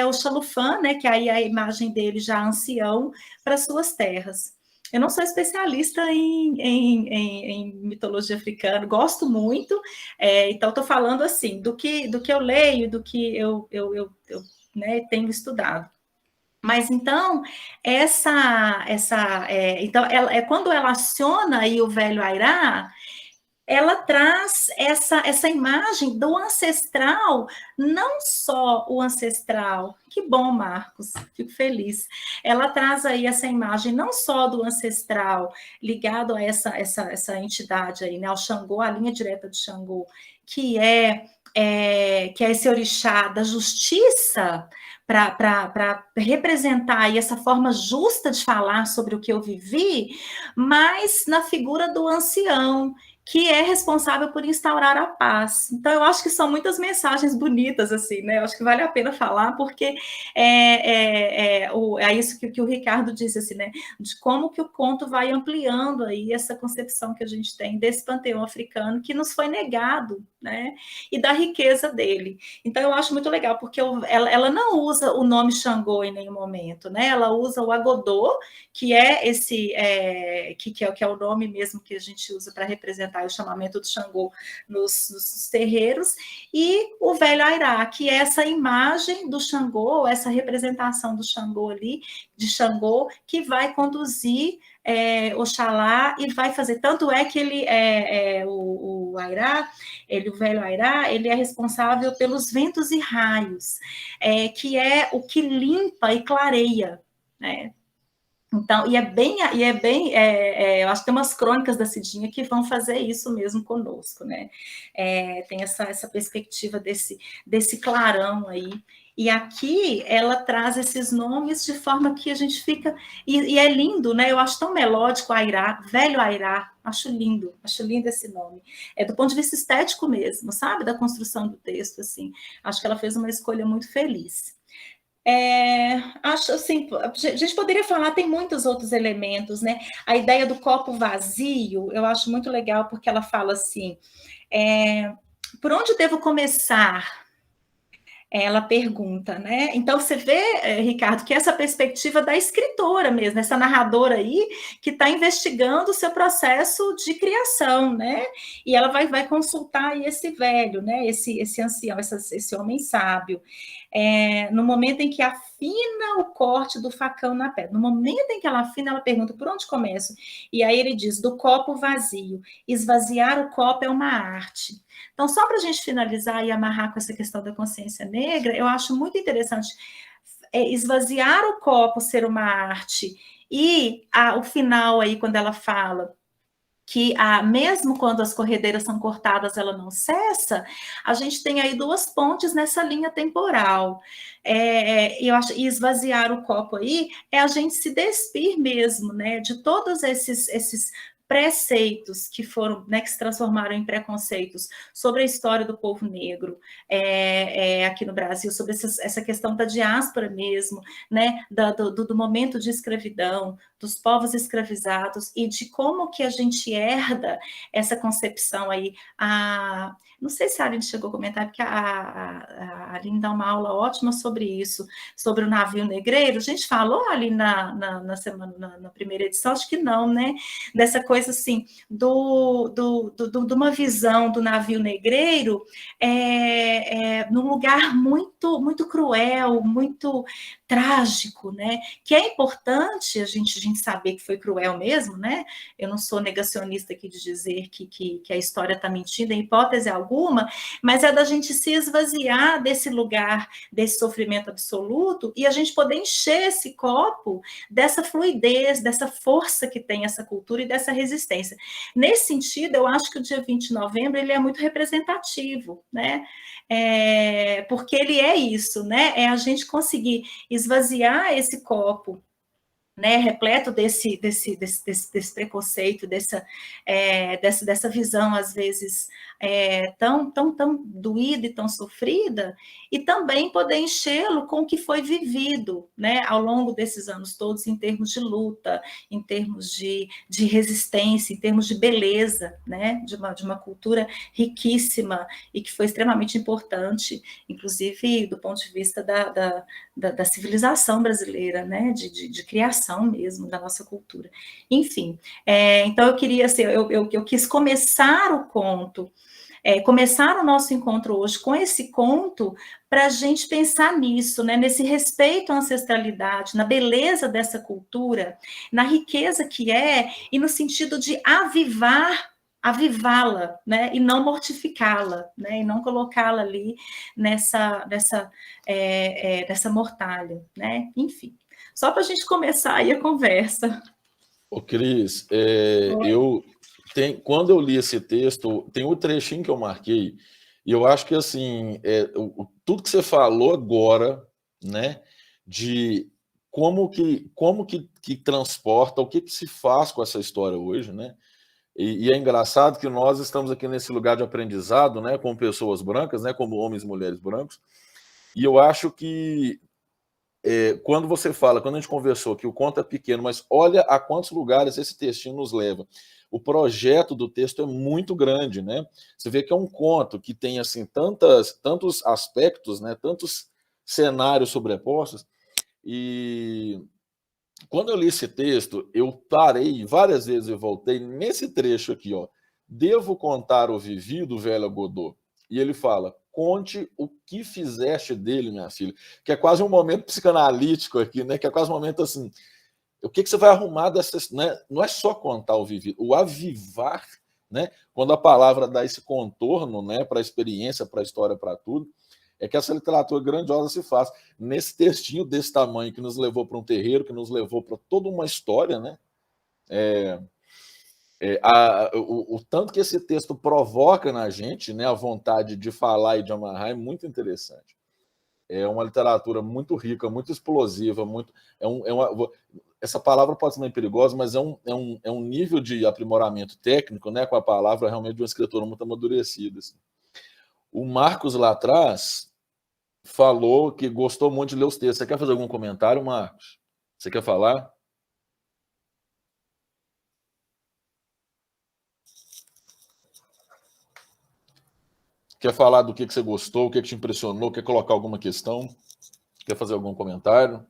o Xalufã, né, que aí a imagem dele já ancião, para suas terras. Eu não sou especialista em mitologia africana, gosto muito, então estou falando assim, do que eu leio, do que eu né, tenho estudado. Mas então, então quando ela aciona aí o velho Airá, ela traz essa imagem do ancestral, não só o ancestral, que bom, Marcos, fico feliz. Ela traz aí essa imagem não só do ancestral ligado a essa entidade aí, né, ao Xangô, a linha direta do Xangô, que é esse orixá da justiça, para representar aí essa forma justa de falar sobre o que eu vivi, mas na figura do ancião, que é responsável por instaurar a paz. Então, eu acho que são muitas mensagens bonitas, assim, né? Eu acho que vale a pena falar, porque é isso que o Ricardo disse, assim, né? De como que o conto vai ampliando aí essa concepção que a gente tem desse panteão africano que nos foi negado, né? E da riqueza dele. Então, eu acho muito legal, porque ela não usa o nome Xangô em nenhum momento, né? Ela usa o Agodô, que é que é o nome mesmo que a gente usa para representar o chamamento do Xangô nos terreiros, e o velho Airá, que é essa imagem do Xangô, essa representação do Xangô ali, de Xangô, que vai conduzir Oxalá e vai fazer, tanto é que ele o Airá, o velho Airá, ele é responsável pelos ventos e raios, que é o que limpa e clareia, né? Então, eu acho que tem umas crônicas da Cidinha que vão fazer isso mesmo conosco, né? Tem essa perspectiva desse clarão aí. E aqui ela traz esses nomes de forma que a gente fica... E é lindo, né? Eu acho tão melódico, Airá, velho Airá, acho lindo esse nome. Do ponto de vista estético mesmo, sabe? Da construção do texto, assim. Acho que ela fez uma escolha muito feliz. Acho assim, a gente poderia falar, tem muitos outros elementos, né? A ideia do copo vazio, eu acho muito legal, porque ela fala assim, por onde devo começar? Ela pergunta, né? Então você vê, Ricardo, que essa perspectiva da escritora mesmo, essa narradora aí, que está investigando o seu processo de criação, né? E ela vai consultar aí esse velho, né? Esse ancião, esse homem sábio. No momento em que afina o corte do facão na pedra, no momento em que ela afina, ela pergunta, por onde começo? E aí ele diz, do copo vazio. Esvaziar o copo é uma arte. Então, só para a gente finalizar e amarrar com essa questão da consciência negra, eu acho muito interessante esvaziar o copo ser uma arte, e o final aí, quando ela fala que mesmo quando as corredeiras são cortadas, ela não cessa, a gente tem aí duas pontes nessa linha temporal. Eu acho, e esvaziar o copo aí é a gente se despir mesmo, né, de todos esses preceitos que foram, né, que se transformaram em preconceitos sobre a história do povo negro aqui no Brasil, sobre essa questão da diáspora mesmo, né, do momento de escravidão, dos povos escravizados, e de como que a gente herda essa concepção aí. Não sei se a Aline chegou a comentar, porque a Aline dá uma aula ótima sobre isso, sobre o navio negreiro. A gente falou ali na semana, na primeira edição, acho que não, né? Dessa coisa assim, de uma visão do navio negreiro num lugar muito, muito cruel, muito trágico, né? Que é importante a gente saber que foi cruel mesmo, né? Eu não sou negacionista aqui de dizer que a história está mentindo em hipótese alguma, mas é da gente se esvaziar desse lugar, desse sofrimento absoluto, e a gente poder encher esse copo dessa fluidez, dessa força que tem essa cultura e dessa resistência. Nesse sentido, eu acho que o dia 20 de novembro ele é muito representativo, né? Porque ele é isso, né? É a gente conseguir esvaziar esse copo, né, repleto desse preconceito, dessa visão, às vezes, tão doída e tão sofrida, e também poder enchê-lo com o que foi vivido, né, ao longo desses anos todos, em termos de luta, em termos de resistência, em termos de beleza, né, de uma cultura riquíssima e que foi extremamente importante, inclusive do ponto de vista da civilização brasileira, né, de criação mesmo da nossa cultura. Enfim, então eu queria, assim, eu quis começar o conto, começar o nosso encontro hoje com esse conto para a gente pensar nisso, né, nesse respeito à ancestralidade, na beleza dessa cultura, na riqueza que é, e no sentido de avivá-la, né, e não mortificá-la, né, e não colocá-la ali nessa mortalha, né, enfim. Só para a gente começar aí a conversa. Ô, Cris, quando eu li esse texto, tem um trechinho que eu marquei, e eu acho que, assim, tudo que você falou agora, né, de como que transporta, o que se faz com essa história hoje, né, e é engraçado que nós estamos aqui nesse lugar de aprendizado, né, com pessoas brancas, né, como homens e mulheres brancos, e eu acho que quando a gente conversou que o conto é pequeno, mas olha a quantos lugares esse textinho nos leva. O projeto do texto é muito grande, né? Você vê que é um conto que tem assim tantos aspectos, né? Tantos cenários sobrepostos. E quando eu li esse texto, eu parei várias vezes e voltei nesse trecho aqui, ó. Devo contar o vivido, velha Godot. E ele fala: conte o que fizeste dele, minha filha. Que é quase um momento psicanalítico aqui, né? Que é quase um momento assim. O que você vai arrumar dessas. Né? Não é só contar o vivido, o avivar, né? Quando a palavra dá esse contorno, né, para a experiência, para a história, para tudo, é que essa literatura grandiosa se faz. Nesse textinho desse tamanho, que nos levou para um terreiro, que nos levou para toda uma história, né? O tanto que esse texto provoca na gente, né, a vontade de falar e de amarrar, é muito interessante. É uma literatura muito rica, muito explosiva, essa palavra pode ser meio perigosa, mas é um nível de aprimoramento técnico, né, com a palavra realmente de uma escritora muito amadurecida. Assim. O Marcos lá atrás falou que gostou muito de ler os textos. Você quer fazer algum comentário, Marcos? Você quer falar? Quer falar do que você gostou, o que te impressionou? Quer colocar alguma questão? Quer fazer algum comentário?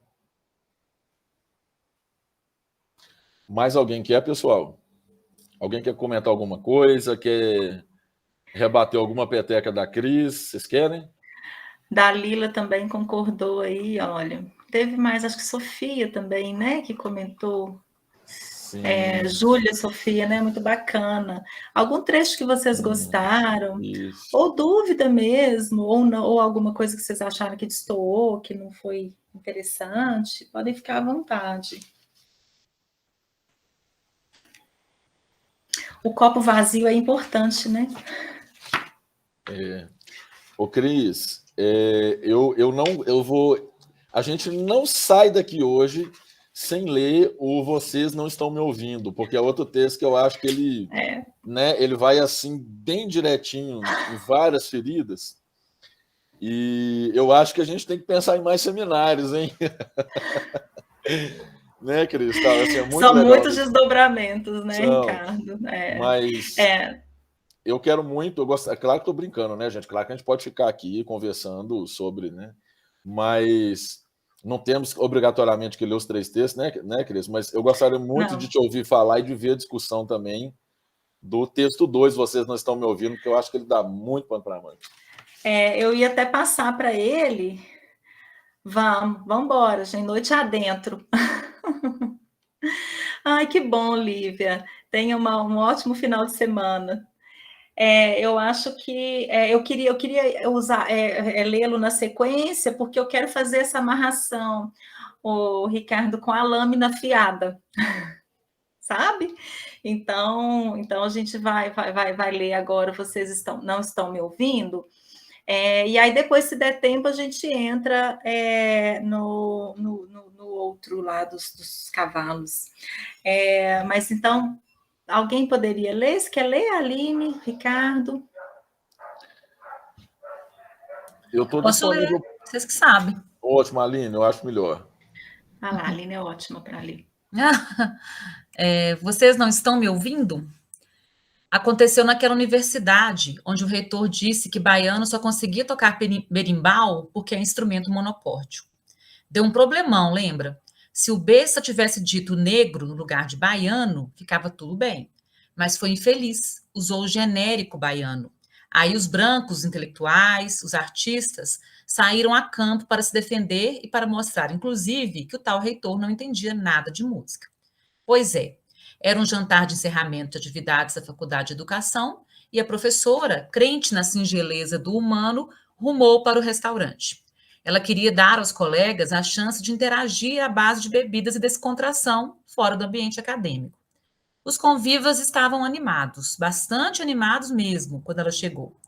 Mais alguém quer, pessoal? Alguém quer comentar alguma coisa? Quer rebater alguma peteca da Cris? Vocês querem? Dalila também concordou aí, olha. Teve mais, acho que Sofia também, né, que comentou. Júlia, Sofia, né? Muito bacana. Algum trecho que vocês gostaram? Isso. Ou dúvida mesmo, ou não, ou alguma coisa que vocês acharam que destoou, que não foi interessante, podem ficar à vontade. O copo vazio é importante, né? Ô, Cris, a gente não sai daqui hoje sem ler o Vocês Não Estão Me Ouvindo, porque é outro texto que eu acho que ele, né, ele vai assim bem direitinho em várias feridas. E eu acho que a gente tem que pensar em mais seminários, hein? Né, Cris? Assim, muito São legal muitos desdobramentos, né, Ricardo? Mas eu quero muito, é claro que estou brincando, né, gente? Claro que a gente pode ficar aqui conversando sobre, né? Mas não temos obrigatoriamente que ler os 3 textos, né, Cris? Mas eu gostaria muito de te ouvir falar e de ver a discussão também do texto 2, Vocês Não Estão Me Ouvindo, porque eu acho que ele dá muito pano para a manga. Eu ia até passar para ele. Vamos embora, gente, noite adentro. Ai, que bom, Lívia. Tenha um ótimo final de semana. Eu acho que eu queria usar lê-lo na sequência, porque eu quero fazer essa amarração, o Ricardo, com a lâmina afiada, sabe? Então a gente vai ler agora. Vocês não estão me ouvindo? E aí depois, se der tempo, a gente entra no outro lado dos cavalos. Mas então alguém poderia ler? Você quer ler, Aline, Ricardo? Eu estou Posso ler, disponível. vocês que sabem. Ótimo, Aline, eu acho melhor. Ah lá, a Aline é ótima para ler. Vocês não estão me ouvindo? Aconteceu naquela universidade, onde o reitor disse que baiano só conseguia tocar berimbau porque é instrumento monocórdio. Deu um problemão, lembra? Se o besta tivesse dito negro no lugar de baiano, ficava tudo bem. Mas foi infeliz, usou o genérico baiano. Aí os brancos, os intelectuais, os artistas, saíram a campo para se defender e para mostrar, inclusive, que o tal reitor não entendia nada de música. Pois é, era um jantar de encerramento de atividades da Faculdade de Educação e a professora, crente na singeleza do humano, rumou para o restaurante. Ela queria dar aos colegas a chance de interagir à base de bebidas e descontração fora do ambiente acadêmico. Os convivas estavam animados, bastante animados mesmo, quando ela chegou.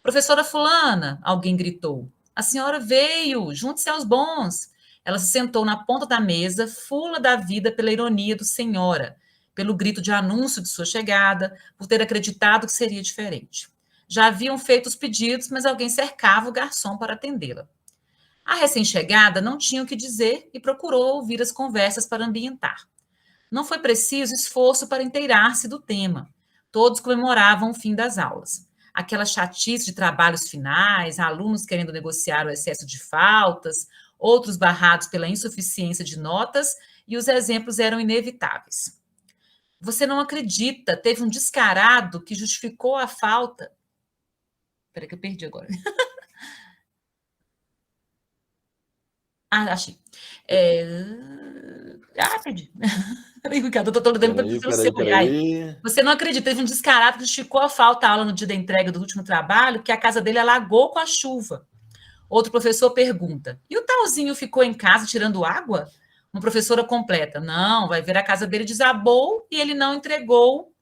Professora fulana, alguém gritou. A senhora veio, junte-se aos bons. Ela se sentou na ponta da mesa, fula da vida pela ironia do senhora, pelo grito de anúncio de sua chegada, por ter acreditado que seria diferente. Já haviam feito os pedidos, mas alguém cercava o garçom para atendê-la. A recém-chegada não tinha o que dizer e procurou ouvir as conversas para ambientar. Não foi preciso esforço para inteirar-se do tema. Todos comemoravam o fim das aulas. Aquela chatice de trabalhos finais, alunos querendo negociar o excesso de faltas, outros barrados pela insuficiência de notas, e os exemplos eram inevitáveis. Você não acredita, teve um descarado que justificou a falta. Espera que eu perdi agora. Achei. Perdi. Ricardo, eu estou olhando pelo seu. Você não acredita, teve um descarado que justificou a falta à aula no dia da entrega do último trabalho, que a casa dele alagou com a chuva. Outro professor pergunta, e o talzinho ficou em casa tirando água? Uma professora completa, não, vai ver, a casa dele desabou e ele não entregou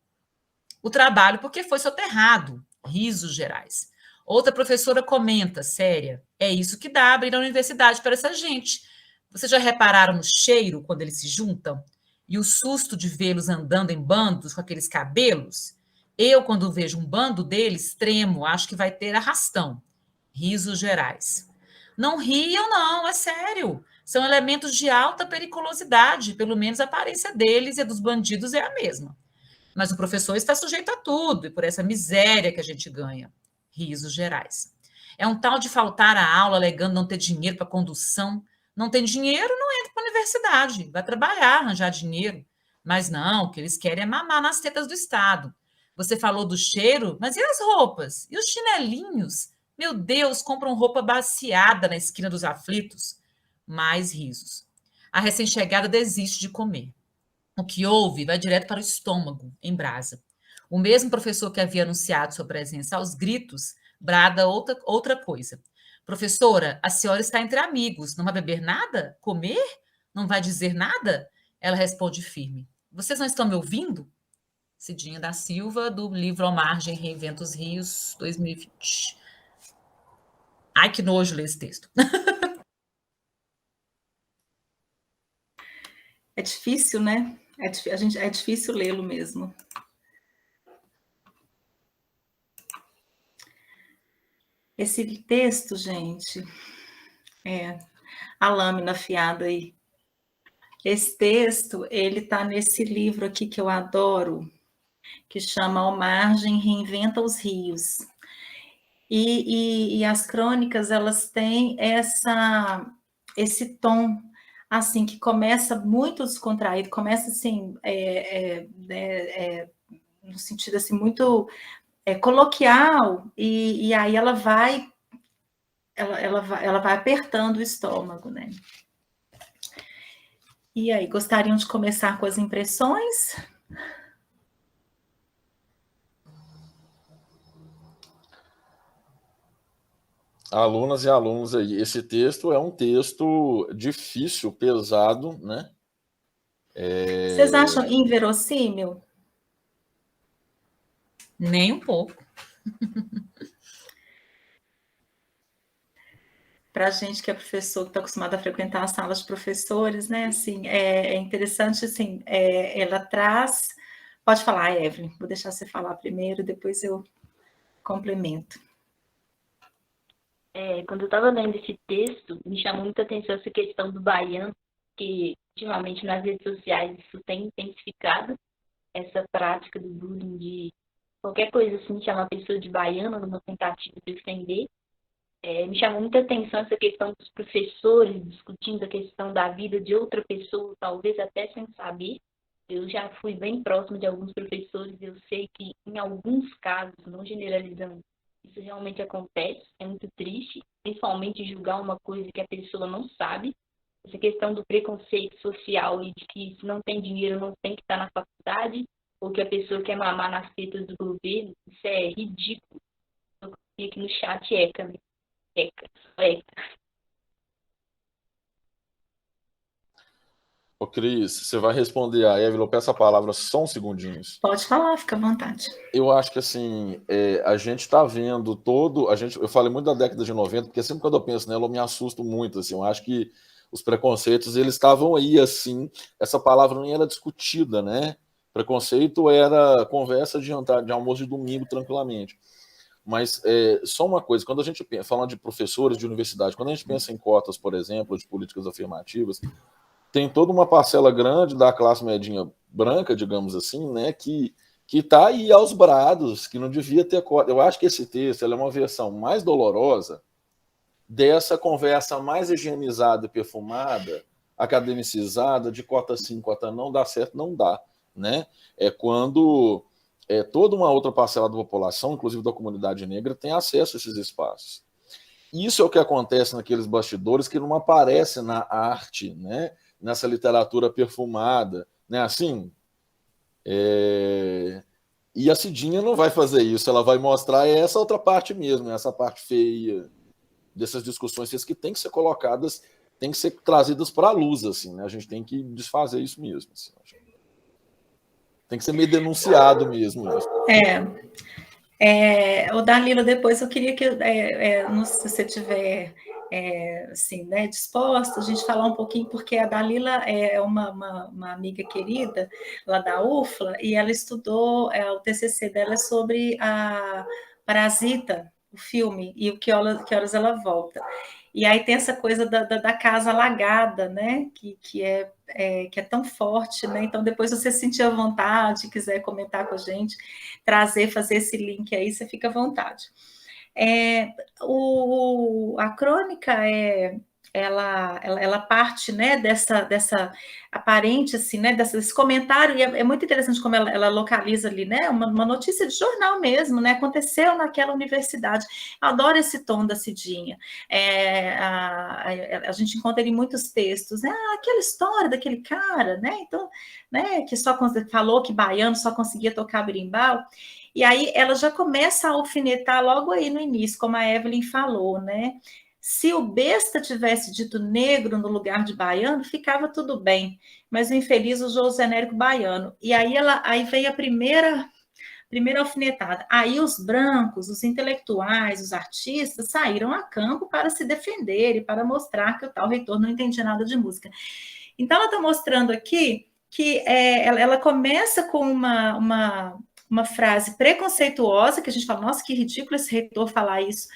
o trabalho porque foi soterrado. Risos gerais. Outra professora comenta, séria, é isso que dá abrir a universidade para essa gente. Vocês já repararam no cheiro quando eles se juntam? E o susto de vê-los andando em bandos com aqueles cabelos? Eu, quando vejo um bando deles, tremo, acho que vai ter arrastão. Risos gerais. Não riam, não, é sério. São elementos de alta periculosidade, pelo menos a aparência deles e a dos bandidos é a mesma. Mas o professor está sujeito a tudo, e por essa miséria que a gente ganha. Risos gerais. É um tal de faltar a aula alegando não ter dinheiro para condução. Não tem dinheiro, não entra para a universidade. Vai trabalhar, arranjar dinheiro. Mas não, o que eles querem é mamar nas tetas do Estado. Você falou do cheiro, mas e as roupas? E os chinelinhos? Meu Deus, compram roupa baciada na esquina dos aflitos. Mais risos. A recém-chegada desiste de comer. O que ouve vai direto para o estômago, em brasa. O mesmo professor que havia anunciado sua presença aos gritos, brada outra coisa. Professora, a senhora está entre amigos, não vai beber nada? Comer? Não vai dizer nada? Ela responde firme. Vocês não estão me ouvindo? Cidinha da Silva, do livro Ao Margem, Reinventa os Rios, 2020. Ai, que nojo ler esse texto. É difícil, né? É difícil lê-lo mesmo. Esse texto, gente, a lâmina afiada aí. Esse texto, ele está nesse livro aqui que eu adoro, que chama Ao Margem, Reinventa os Rios. E as crônicas, elas têm esse tom, assim, que começa muito descontraído, começa assim, no sentido assim, muito coloquial, e aí ela vai apertando o estômago, né? E aí, gostariam de começar com as impressões? Alunas e alunos aí, esse texto é um texto difícil, pesado, né? Vocês acham inverossímil? Nem um pouco. Para a gente que é professor, que está acostumado a frequentar as salas de professores, né? Assim, é interessante, assim, ela traz... Pode falar, Evelyn, vou deixar você falar primeiro, depois eu complemento. Quando eu estava lendo esse texto, me chamou muita atenção essa questão do baiano, que ultimamente nas redes sociais isso tem intensificado, essa prática do bullying de qualquer coisa assim, chamar a pessoa de baiana numa tentativa de defender. Me chamou muita atenção essa questão dos professores discutindo a questão da vida de outra pessoa, talvez até sem saber. Eu já fui bem próximo de alguns professores, eu sei que em alguns casos, não generalizando, isso realmente acontece, é muito triste, principalmente julgar uma coisa que a pessoa não sabe. Essa questão do preconceito social e de que se não tem dinheiro não tem que estar na faculdade, ou que a pessoa quer mamar nas tetas do governo, isso é ridículo. Eu coloquei aqui no chat ECA, né? ECA. Ô, Cris, você vai responder a Evelyn, eu peço a palavra só uns segundinhos. Pode falar, fica à vontade. Eu acho que, assim, a gente está vendo eu falei muito da década de 90, porque sempre quando eu penso nela, eu me assusto muito, assim, eu acho que os preconceitos, eles estavam aí, assim, essa palavra nem era discutida, né? Preconceito era conversa de jantar, de almoço de domingo, tranquilamente. Mas só uma coisa, quando a gente pensa, falando de professores de universidade, quando a gente pensa em cotas, por exemplo, de políticas afirmativas, tem toda uma parcela grande da classe medinha branca, digamos assim, né, que está aí aos brados, que não devia ter cota. Eu acho que esse texto é uma versão mais dolorosa dessa conversa mais higienizada e perfumada, academicizada, de cota sim, cota não, dá certo, não dá. Né? É quando toda uma outra parcela da população, inclusive da comunidade negra, tem acesso a esses espaços. Isso é o que acontece naqueles bastidores que não aparece na arte, né? Nessa literatura perfumada. Né? Assim, e a Cidinha não vai fazer isso, ela vai mostrar essa outra parte mesmo, essa parte feia dessas discussões que têm que ser colocadas, têm que ser trazidas para a luz, assim, né? A gente tem que desfazer isso mesmo. Assim, tem que ser meio denunciado mesmo. Isso. O Dalila, depois eu queria que, se você tiver assim, né, disposta, a gente falar um pouquinho, porque a Dalila é uma amiga querida lá da UFLA, e ela estudou, o TCC dela é sobre a Parasita, o filme, e que horas ela volta. E aí tem essa coisa da casa alagada, né? Que é tão forte, né? Então, depois você sentir à vontade, quiser comentar com a gente, fazer esse link aí, você fica à vontade. A crônica ela parte, né, dessa aparente, assim, né, desse comentário, e é muito interessante como ela localiza ali, né, uma notícia de jornal mesmo, né, aconteceu naquela universidade. Eu adoro esse tom da Cidinha. A gente encontra em muitos textos, né, aquela história daquele cara, né, então, né, que só falou que baiano só conseguia tocar berimbau. E aí ela já começa a alfinetar logo aí no início, como a Evelyn falou, né? Se o besta tivesse dito negro no lugar de baiano, ficava tudo bem, mas o infeliz usou o genérico baiano. E aí vem a primeira alfinetada. Aí os brancos, os intelectuais, os artistas saíram a campo para se defender e para mostrar que o tal reitor não entendia nada de música. Então ela está mostrando aqui que ela começa com uma frase preconceituosa, que a gente fala, nossa, que ridículo esse reitor falar isso.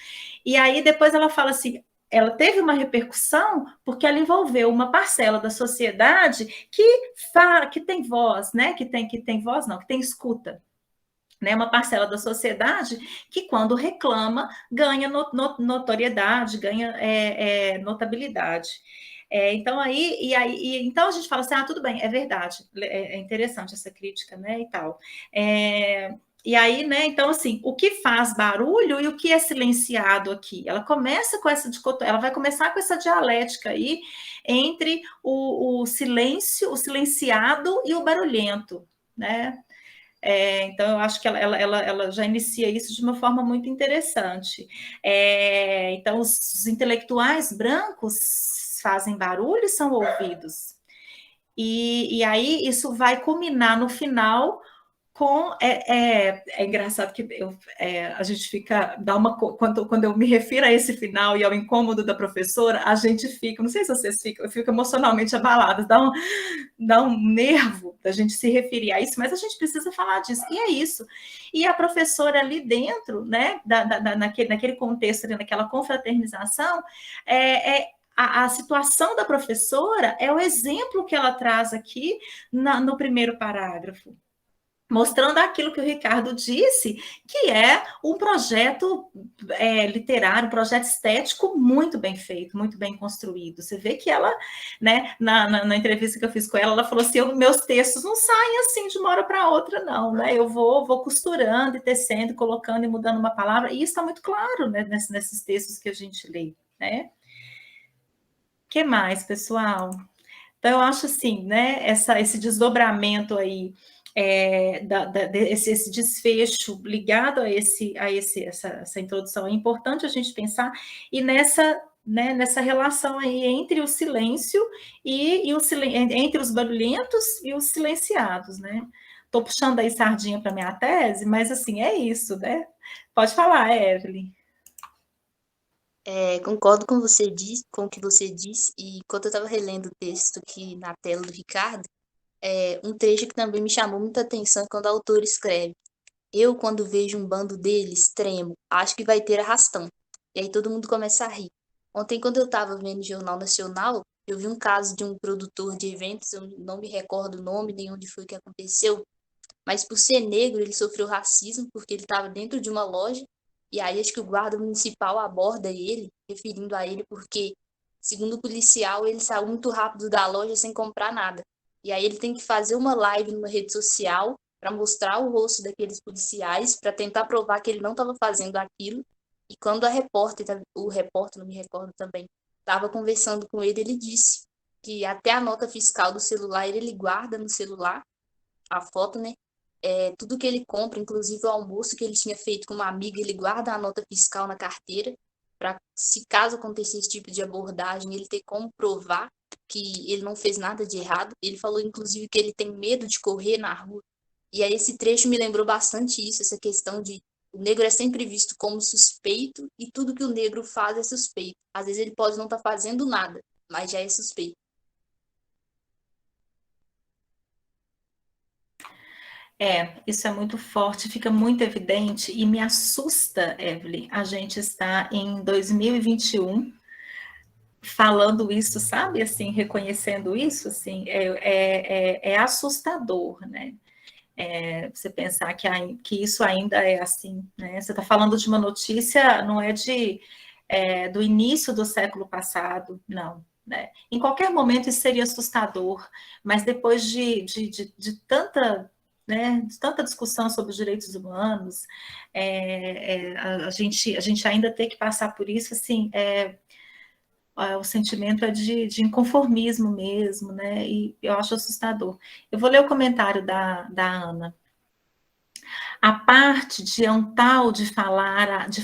E aí depois ela fala assim, ela teve uma repercussão porque ela envolveu uma parcela da sociedade que tem voz, né? Que tem voz, não, que tem escuta. Né, uma parcela da sociedade que, quando reclama, ganha notoriedade, ganha notabilidade. Então, então a gente fala assim, tudo bem, é verdade, é interessante essa crítica, né, e tal. E aí, né, então, assim, o que faz barulho e o que é silenciado aqui? Ela começa com ela vai começar com essa dialética aí entre o silêncio, o silenciado e o barulhento, né? Então, eu acho que ela já inicia isso de uma forma muito interessante. Então, os intelectuais brancos fazem barulho e são ouvidos. E aí, isso vai culminar no final É engraçado que a gente fica, quando eu me refiro a esse final e ao incômodo da professora, a gente fica, não sei se vocês ficam, eu fico emocionalmente abalada, dá um nervo da gente se referir a isso, mas a gente precisa falar disso, e é isso. E a professora ali dentro, né, naquele contexto, ali, naquela confraternização, a situação da professora é o exemplo que ela traz aqui no primeiro parágrafo, mostrando aquilo que o Ricardo disse, que é um projeto literário, um projeto estético muito bem feito, muito bem construído. Você vê que ela, né, na entrevista que eu fiz com ela, ela falou assim, meus textos não saem assim de uma hora para outra, não, né? Eu vou costurando e tecendo, colocando e mudando uma palavra, e isso está muito claro, né, nesses textos que a gente lê, né? O que mais, pessoal? Então, eu acho assim, né, esse desdobramento aí, esse desfecho ligado a essa introdução, é importante a gente pensar, e nessa relação aí entre o silêncio entre os barulhentos e os silenciados, né? Estou puxando aí sardinha para minha tese, mas assim, é isso, né? Pode falar, Evelyn. Concordo com o que você disse, e quando eu estava relendo o texto aqui na tela do Ricardo, um trecho que também me chamou muita atenção é quando o autor escreve: eu, quando vejo um bando deles, tremo, acho que vai ter arrastão. E aí todo mundo começa a rir. Ontem, quando eu estava vendo o Jornal Nacional, eu vi um caso de um produtor de eventos, eu não me recordo o nome, nem onde foi que aconteceu, mas por ser negro, ele sofreu racismo, porque ele estava dentro de uma loja, e aí acho que o guarda municipal aborda ele, referindo a ele porque, segundo o policial, ele saiu muito rápido da loja sem comprar nada. E aí ele tem que fazer uma live numa rede social para mostrar o rosto daqueles policiais, para tentar provar que ele não estava fazendo aquilo. E quando o repórter, não me recordo também, estava conversando com ele, ele disse que até a nota fiscal do celular ele guarda no celular, a foto, né? Tudo que ele compra, inclusive o almoço que ele tinha feito com uma amiga, ele guarda a nota fiscal na carteira, para, se caso acontecer esse tipo de abordagem, ele ter como provar que ele não fez nada de errado. Ele falou, inclusive, que ele tem medo de correr na rua. E aí esse trecho me lembrou bastante isso, essa questão de o negro é sempre visto como suspeito e tudo que o negro faz é suspeito. Às vezes ele pode não estar fazendo nada, mas já é suspeito. Isso é muito forte, fica muito evidente e me assusta, Evelyn, a gente está em 2021 falando isso, sabe, assim, reconhecendo isso, assim, é assustador, né? Você pensar que isso ainda é assim, né? Você está falando de uma notícia, não é do início do século passado, não, né? Em qualquer momento isso seria assustador, mas depois de tanta, né, de tanta discussão sobre os direitos humanos, a gente ainda tem que passar por isso, assim, o sentimento é de inconformismo mesmo, né? E eu acho assustador. Eu vou ler o comentário da Ana. A parte de um tal de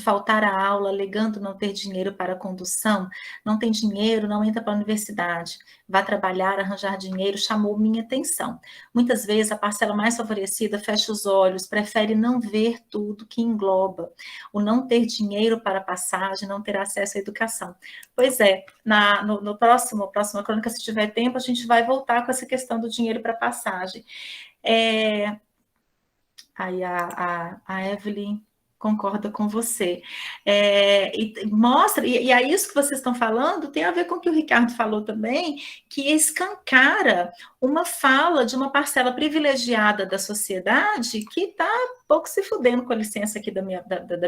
faltar a aula alegando não ter dinheiro para a condução, não tem dinheiro, não entra para a universidade, vai trabalhar, arranjar dinheiro, chamou minha atenção. Muitas vezes a parcela mais favorecida fecha os olhos, prefere não ver tudo que engloba. O não ter dinheiro para passagem, não ter acesso à educação. Pois é, no próxima crônica, se tiver tempo, a gente vai voltar com essa questão do dinheiro para passagem. Aí a Evelyn concorda com você. E mostra, e aí isso que vocês estão falando tem a ver com o que o Ricardo falou também, que escancara uma fala de uma parcela privilegiada da sociedade que está pouco se fudendo, com a licença aqui da minha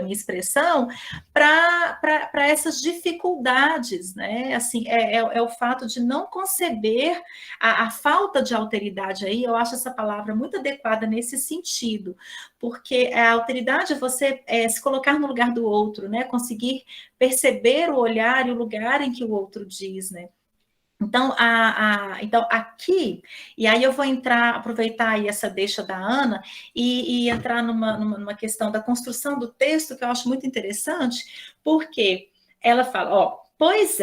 expressão, para essas dificuldades, né? Assim, é o fato de não conceber a falta de alteridade aí, eu acho essa palavra muito adequada nesse sentido, porque a alteridade é você se colocar no lugar do outro, né? Conseguir perceber o olhar e o lugar em que o outro diz, né? Então, então, aqui, e aí eu vou aproveitar aí essa deixa da Ana e entrar numa questão da construção do texto, que eu acho muito interessante, porque ela fala, pois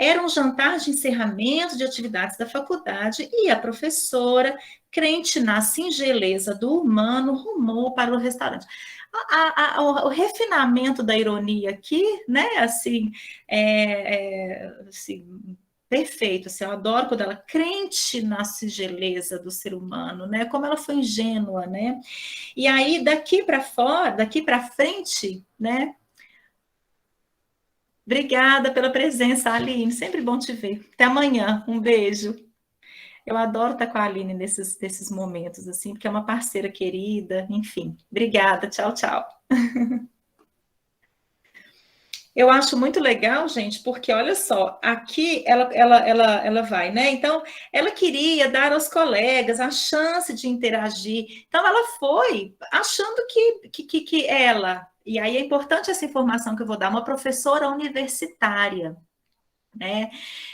Era um jantar de encerramento de atividades da faculdade e a professora, crente na singeleza do humano, rumou para o restaurante. O refinamento da ironia aqui, né, assim, assim, perfeito, assim, eu adoro quando ela crente na singeleza do ser humano, né, como ela foi ingênua, né, e aí daqui para fora, daqui para frente, né, obrigada pela presença, Aline, sempre bom te ver, até amanhã, um beijo. Eu adoro estar com a Aline nesses momentos, assim, porque é uma parceira querida, enfim. Obrigada, tchau, tchau. Eu acho muito legal, gente, porque olha só, aqui ela vai, né? Então, ela queria dar aos colegas a chance de interagir. Então, ela foi achando que ela, e aí é importante essa informação que eu vou dar, uma professora universitária, né?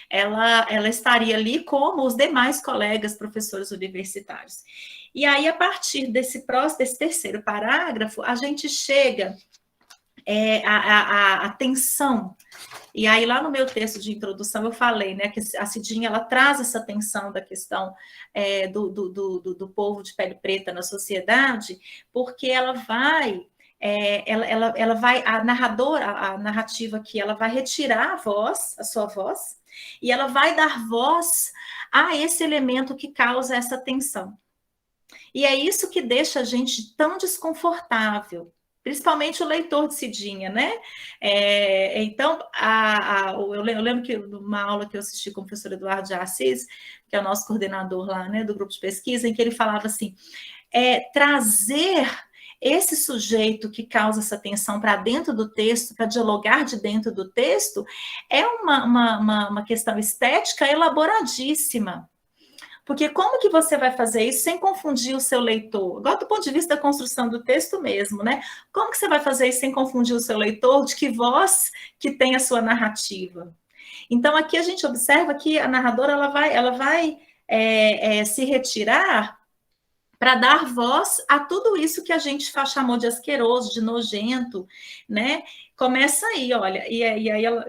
Ela estaria ali como os demais colegas professores universitários. E aí, a partir desse terceiro parágrafo, a gente chega a tensão. E aí, lá no meu texto de introdução, eu falei, né, que a Cidinha, ela traz essa tensão da questão do povo de pele preta na sociedade, porque ela vai... ela vai, a narradora, a narrativa aqui, ela vai retirar a sua voz, e ela vai dar voz a esse elemento que causa essa tensão. E é isso que deixa a gente tão desconfortável, principalmente o leitor de Cidinha, né? Então, eu lembro que numa aula que eu assisti com o professor Eduardo de Assis, que é o nosso coordenador lá, né, do grupo de pesquisa, em que ele falava assim, trazer esse sujeito que causa essa tensão para dentro do texto, para dialogar de dentro do texto, é uma questão estética elaboradíssima. Porque como que você vai fazer isso sem confundir o seu leitor? Agora, do ponto de vista da construção do texto mesmo, né? Como que você vai fazer isso sem confundir o seu leitor? De que voz que tem a sua narrativa? Então, aqui a gente observa que a narradora ela vai se retirar para dar voz a tudo isso que a gente chamou de asqueroso, de nojento, né? Começa aí, olha, e aí ela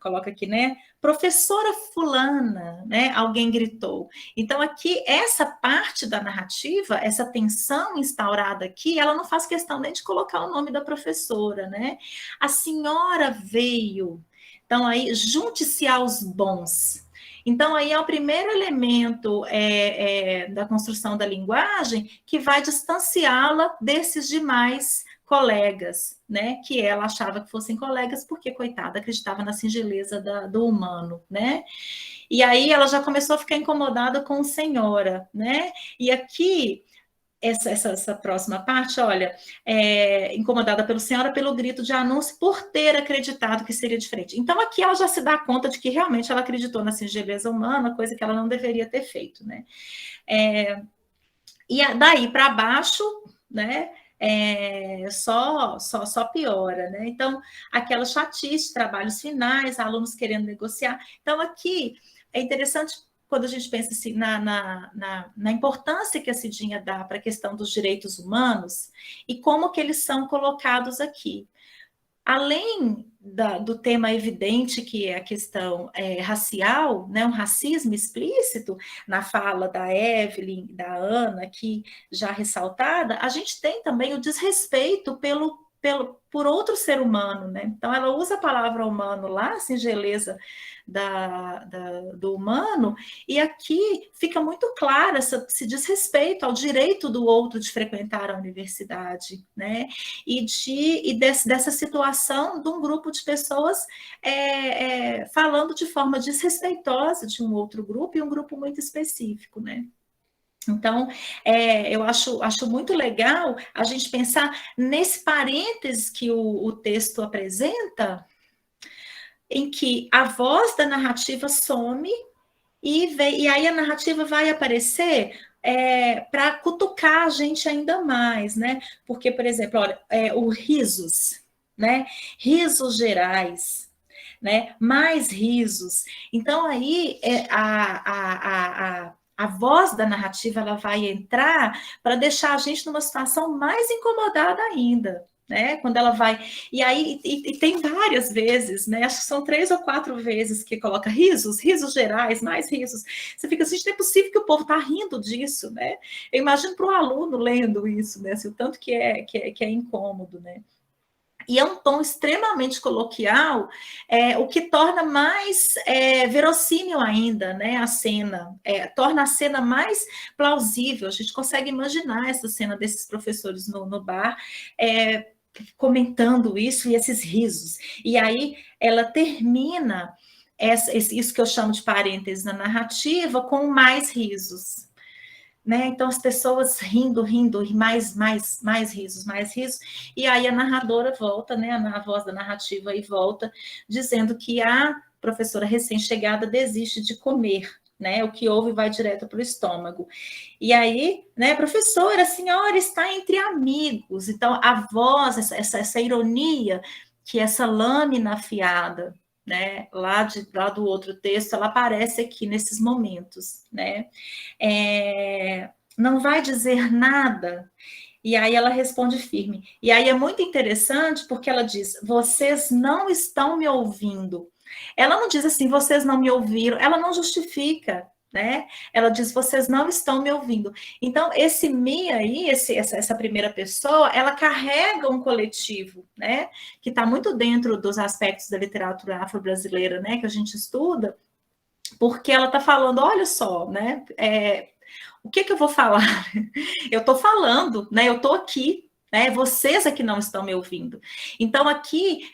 coloca aqui, né? Professora fulana, né? Alguém gritou. Então, aqui, essa parte da narrativa, essa tensão instaurada aqui, ela não faz questão nem de colocar o nome da professora, né? A senhora veio. Então, aí, junte-se aos bons. Então, aí é o primeiro elemento da construção da linguagem que vai distanciá-la desses demais colegas, né? Que ela achava que fossem colegas, porque, coitada, acreditava na singeleza do humano, né? E aí ela já começou a ficar incomodada com senhora, né? E aqui essa próxima parte, olha, incomodada pelo senhora pelo grito de anúncio por ter acreditado que seria diferente. Então, aqui ela já se dá conta de que realmente ela acreditou na singeleza humana, coisa que ela não deveria ter feito, né? E daí para baixo, né? Só piora, né? Então, aquela chatice, trabalhos finais, alunos querendo negociar. Então, aqui é interessante quando a gente pensa assim, na importância que a Cidinha dá para a questão dos direitos humanos e como que eles são colocados aqui. Além do tema evidente, que é a questão racial, né, um racismo explícito na fala da Evelyn, da Ana, aqui já ressaltada, a gente tem também o desrespeito por outro ser humano, né? Então, ela usa a palavra humano lá, a singeleza do humano, e aqui fica muito claro esse desrespeito ao direito do outro de frequentar a universidade, né? E dessa situação de um grupo de pessoas falando de forma desrespeitosa de um outro grupo e um grupo muito específico, né? Então, eu acho muito legal a gente pensar nesse parênteses que o texto apresenta, em que a voz da narrativa some e aí a narrativa vai aparecer para cutucar a gente ainda mais, né? Porque, por exemplo, olha, o risos, né? Risos gerais, né? Mais risos. Então, aí a voz da narrativa ela vai entrar para deixar a gente numa situação mais incomodada ainda, né? Quando ela vai... E aí, e tem várias vezes, né? Acho que são 3 ou 4 vezes que coloca risos gerais, mais risos. Você fica assim, não é possível que o povo está rindo disso, né? Eu imagino para o aluno lendo isso, né? Assim, o tanto que é incômodo, né? E é um tom extremamente coloquial, o que torna mais verossímil ainda, né, a cena, torna a cena mais plausível. A gente consegue imaginar essa cena desses professores no bar, comentando isso e esses risos. E aí ela termina isso que eu chamo de parênteses na narrativa com mais risos. Né? Então as pessoas rindo, mais risos, e aí a narradora volta, né? A voz da narrativa aí volta, dizendo que a professora recém-chegada desiste de comer, né? O que ouve vai direto para o estômago. E aí, né, professora, a senhora está entre amigos. Então a voz, essa ironia, que essa lâmina afiada, né, lá do outro texto, ela aparece aqui nesses momentos, né? Não vai dizer nada. E aí ela responde firme. E aí é muito interessante porque ela diz: vocês não estão me ouvindo. Ela não diz assim, vocês não me ouviram. Ela não justifica, né? Ela diz, vocês não estão me ouvindo. Então, esse me aí, essa primeira pessoa, ela carrega um coletivo, né? Que está muito dentro dos aspectos da literatura afro-brasileira, né? Que a gente estuda, porque ela está falando, olha só, né? O que eu vou falar? Eu estou falando, né? Eu estou aqui, né? Vocês é que não estão me ouvindo. Então, aqui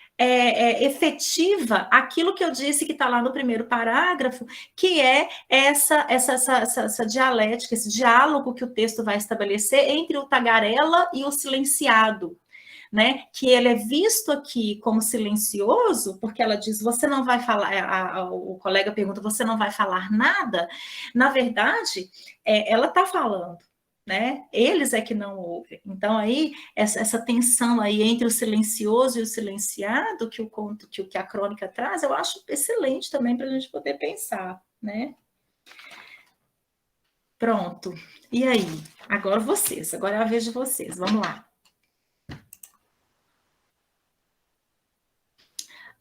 efetiva aquilo que eu disse que está lá no primeiro parágrafo, que é essa dialética, esse diálogo que o texto vai estabelecer entre o tagarela e o silenciado. Né, que ele é visto aqui como silencioso, porque ela diz, você não vai falar, o colega pergunta, você não vai falar nada? Na verdade, ela está falando, né? Eles é que não ouvem. Então, aí, essa tensão aí entre o silencioso e o silenciado, que o conto, que a crônica traz, eu acho excelente também para a gente poder pensar, né? Pronto. E aí? Agora é a vez de vocês, vamos lá.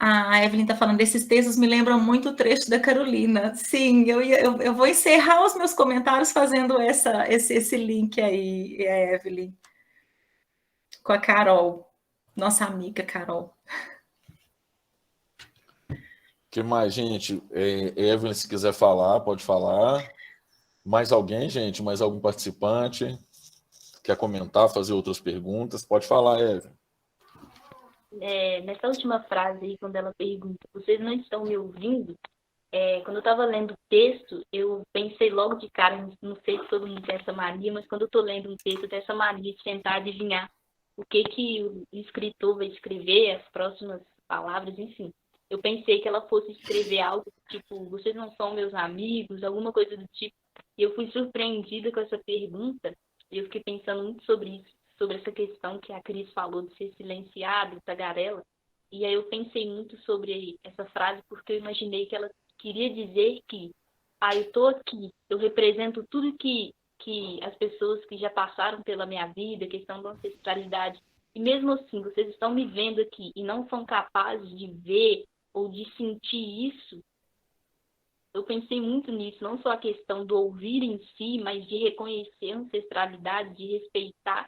A Evelyn está falando, esses textos me lembram muito o trecho da Carolina. Sim, eu vou encerrar os meus comentários fazendo esse link aí, Evelyn, com a Carol, nossa amiga Carol. O que mais, gente? Evelyn, se quiser falar, pode falar. Mais alguém, gente? Mais algum participante? Quer comentar, fazer outras perguntas? Pode falar, Evelyn. Nessa última frase aí, quando ela pergunta, vocês não estão me ouvindo? Quando eu estava lendo o texto, eu pensei logo de cara, não sei se todo mundo tem essa mania, mas quando eu estou lendo um texto, tem essa mania de tentar adivinhar o que o escritor vai escrever, as próximas palavras, enfim. Eu pensei que ela fosse escrever algo tipo, vocês não são meus amigos, alguma coisa do tipo. E eu fui surpreendida com essa pergunta, e eu fiquei pensando muito sobre isso, sobre essa questão que a Cris falou de ser silenciado, tagarela. E aí eu pensei muito sobre essa frase, porque eu imaginei que ela queria dizer que, eu estou aqui, eu represento tudo que as pessoas que já passaram pela minha vida, questão da ancestralidade, e mesmo assim, vocês estão me vendo aqui e não são capazes de ver ou de sentir isso. Eu pensei muito nisso, não só a questão do ouvir em si, mas de reconhecer a ancestralidade, de respeitar.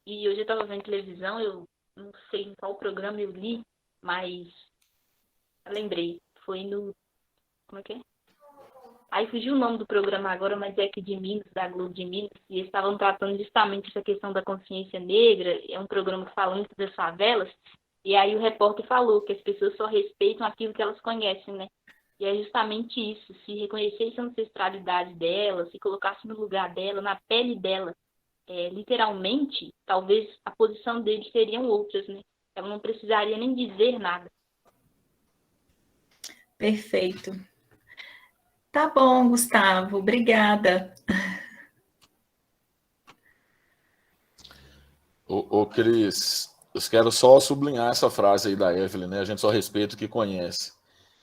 E hoje eu estava vendo televisão, eu não sei em qual programa eu li, mas eu lembrei, foi no... Como é que é? Aí fugiu o nome do programa agora, mas é aqui de Minas, da Globo de Minas, e eles estavam tratando justamente essa questão da consciência negra, é um programa que fala muito das favelas, e aí o repórter falou que as pessoas só respeitam aquilo que elas conhecem, né? E é justamente isso, se reconhecesse a ancestralidade dela, se colocasse no lugar dela, na pele dela, literalmente, talvez a posição deles seriam outras, né? Ela não precisaria nem dizer nada. Perfeito. Tá bom, Gustavo, obrigada. Ô, Cris, eu quero só sublinhar essa frase aí da Evelyn, né? A gente só respeita o que conhece.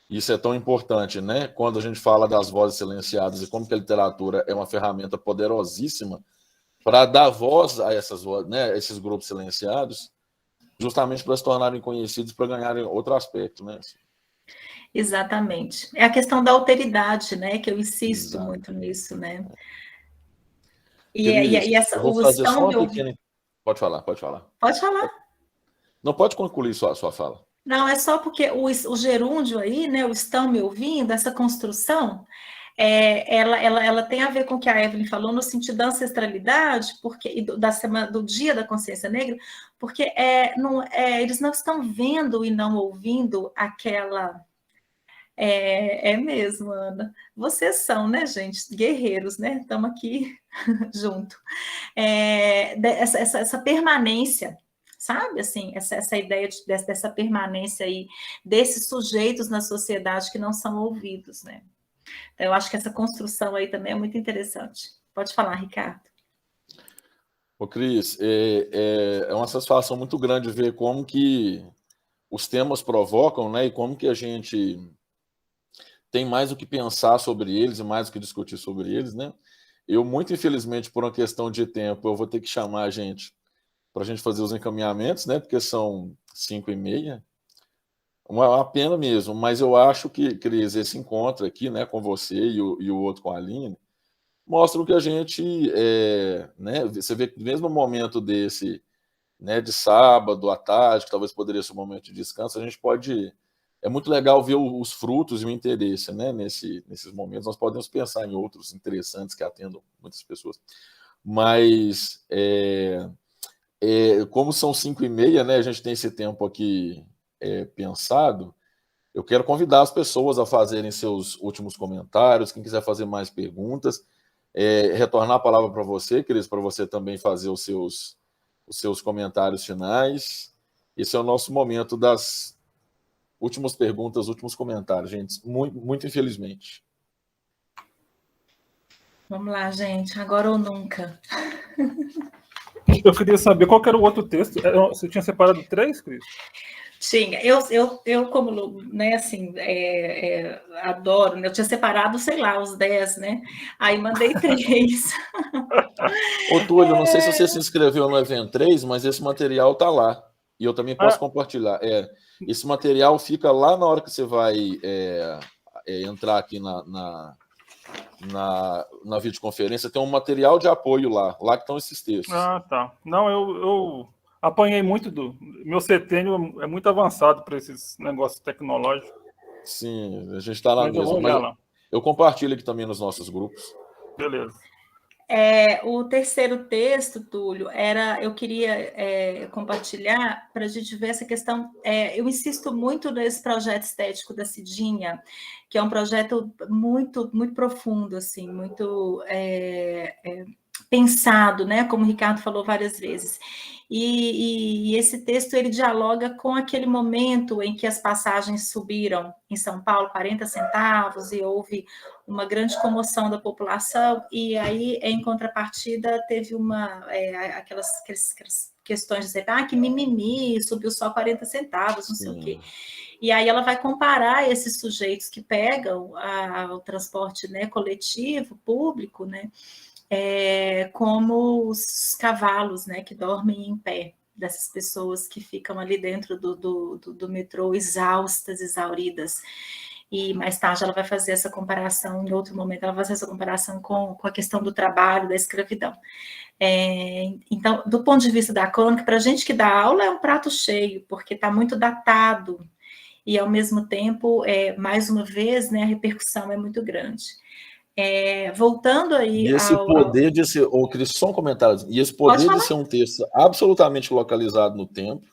Isso é tão importante, né? Quando a gente fala das vozes silenciadas e como que a literatura é uma ferramenta poderosíssima para dar voz a essas vozes, né? Esses grupos silenciados. justamente para se tornarem conhecidos, para ganharem outro aspecto, né? Exatamente. É a questão da alteridade, né? Que eu insisto Exato. muito nisso, né? Cris, eu vou fazer só uma pequena... Pode falar. Pode falar. Não, pode concluir sua fala. Não, é só porque o gerúndio aí, né? O estão me ouvindo, essa construção, ela tem a ver com o que a Evelyn falou no sentido da ancestralidade, porque da semana, do Dia da Consciência Negra, porque eles não estão vendo e não ouvindo aquela... É mesmo, Ana. Vocês são, né, gente? Guerreiros, né? Estamos aqui junto. Essa permanência, sabe? Assim, essa ideia dessa permanência aí, desses sujeitos na sociedade que não são ouvidos, né? Então, eu acho que essa construção aí também é muito interessante. Pode falar, Ricardo. Ô, Cris, é uma satisfação muito grande ver como que os temas provocam, né? E como que a gente tem mais o que pensar sobre eles e mais o que discutir sobre eles, né? Eu, muito infelizmente, por uma questão de tempo, eu vou ter que chamar a gente para a gente fazer os encaminhamentos, né? Porque são 5h30. Uma pena mesmo, mas eu acho que, Cris, esse encontro aqui, né, com você e o outro com a Aline, mostra que a gente, né? Você vê que mesmo no momento desse, né, de sábado à tarde, que talvez poderia ser um momento de descanso, a gente pode... É muito legal ver os frutos e o interesse, né, nesses momentos. Nós podemos pensar em outros interessantes que atendam muitas pessoas. Mas, como são 5h30, né, a gente tem esse tempo aqui pensado, eu quero convidar as pessoas a fazerem seus últimos comentários, quem quiser fazer mais perguntas, retornar a palavra para você, Cris, para você também fazer os seus comentários finais. Esse é o nosso momento das últimas perguntas, últimos comentários, gente. Muito, muito infelizmente. Vamos lá, gente. Agora ou nunca. Eu queria saber qual que era o outro texto. Você tinha separado 3, Cris? Tinha. Eu como, né, assim, adoro, né? Eu tinha separado, sei lá, os 10, né? Aí mandei 3. Ô, Túlio, não sei se você se inscreveu no Event 3, mas esse material está lá. E eu também posso compartilhar. Esse material fica lá na hora que você vai entrar aqui na videoconferência. Tem um material de apoio lá que estão esses textos. Ah, tá. Não, eu apanhei muito meu setênio é muito avançado para esses negócios tecnológicos. Sim, a gente está lá mas mesmo. Eu vou olhar lá. Eu compartilho aqui também nos nossos grupos. Beleza. O terceiro texto, Túlio, eu queria compartilhar para a gente ver essa questão. Eu insisto muito nesse projeto estético da Cidinha, que é um projeto muito, muito profundo, assim, muito pensado, né? Como o Ricardo falou várias vezes. E esse texto ele dialoga com aquele momento em que as passagens subiram em São Paulo 40 centavos e houve uma grande comoção da população, e aí, em contrapartida, teve aquelas questões de dizer, que mimimi, subiu só 40 centavos, não sei o quê. E aí ela vai comparar esses sujeitos que pegam o transporte, né, coletivo, público, né, como os cavalos, né, que dormem em pé, dessas pessoas que ficam ali dentro do metrô, exaustas, exauridas. E mais tarde ela vai fazer essa comparação, em outro momento ela vai fazer essa comparação com a questão do trabalho, da escravidão. Então, do ponto de vista da crônica, para a gente que dá aula é um prato cheio, porque está muito datado, e ao mesmo tempo, mais uma vez, né, a repercussão é muito grande. Voltando aí e esse poder de ser, Cris, só um comentário, e esse poder de ser um texto absolutamente localizado no tempo,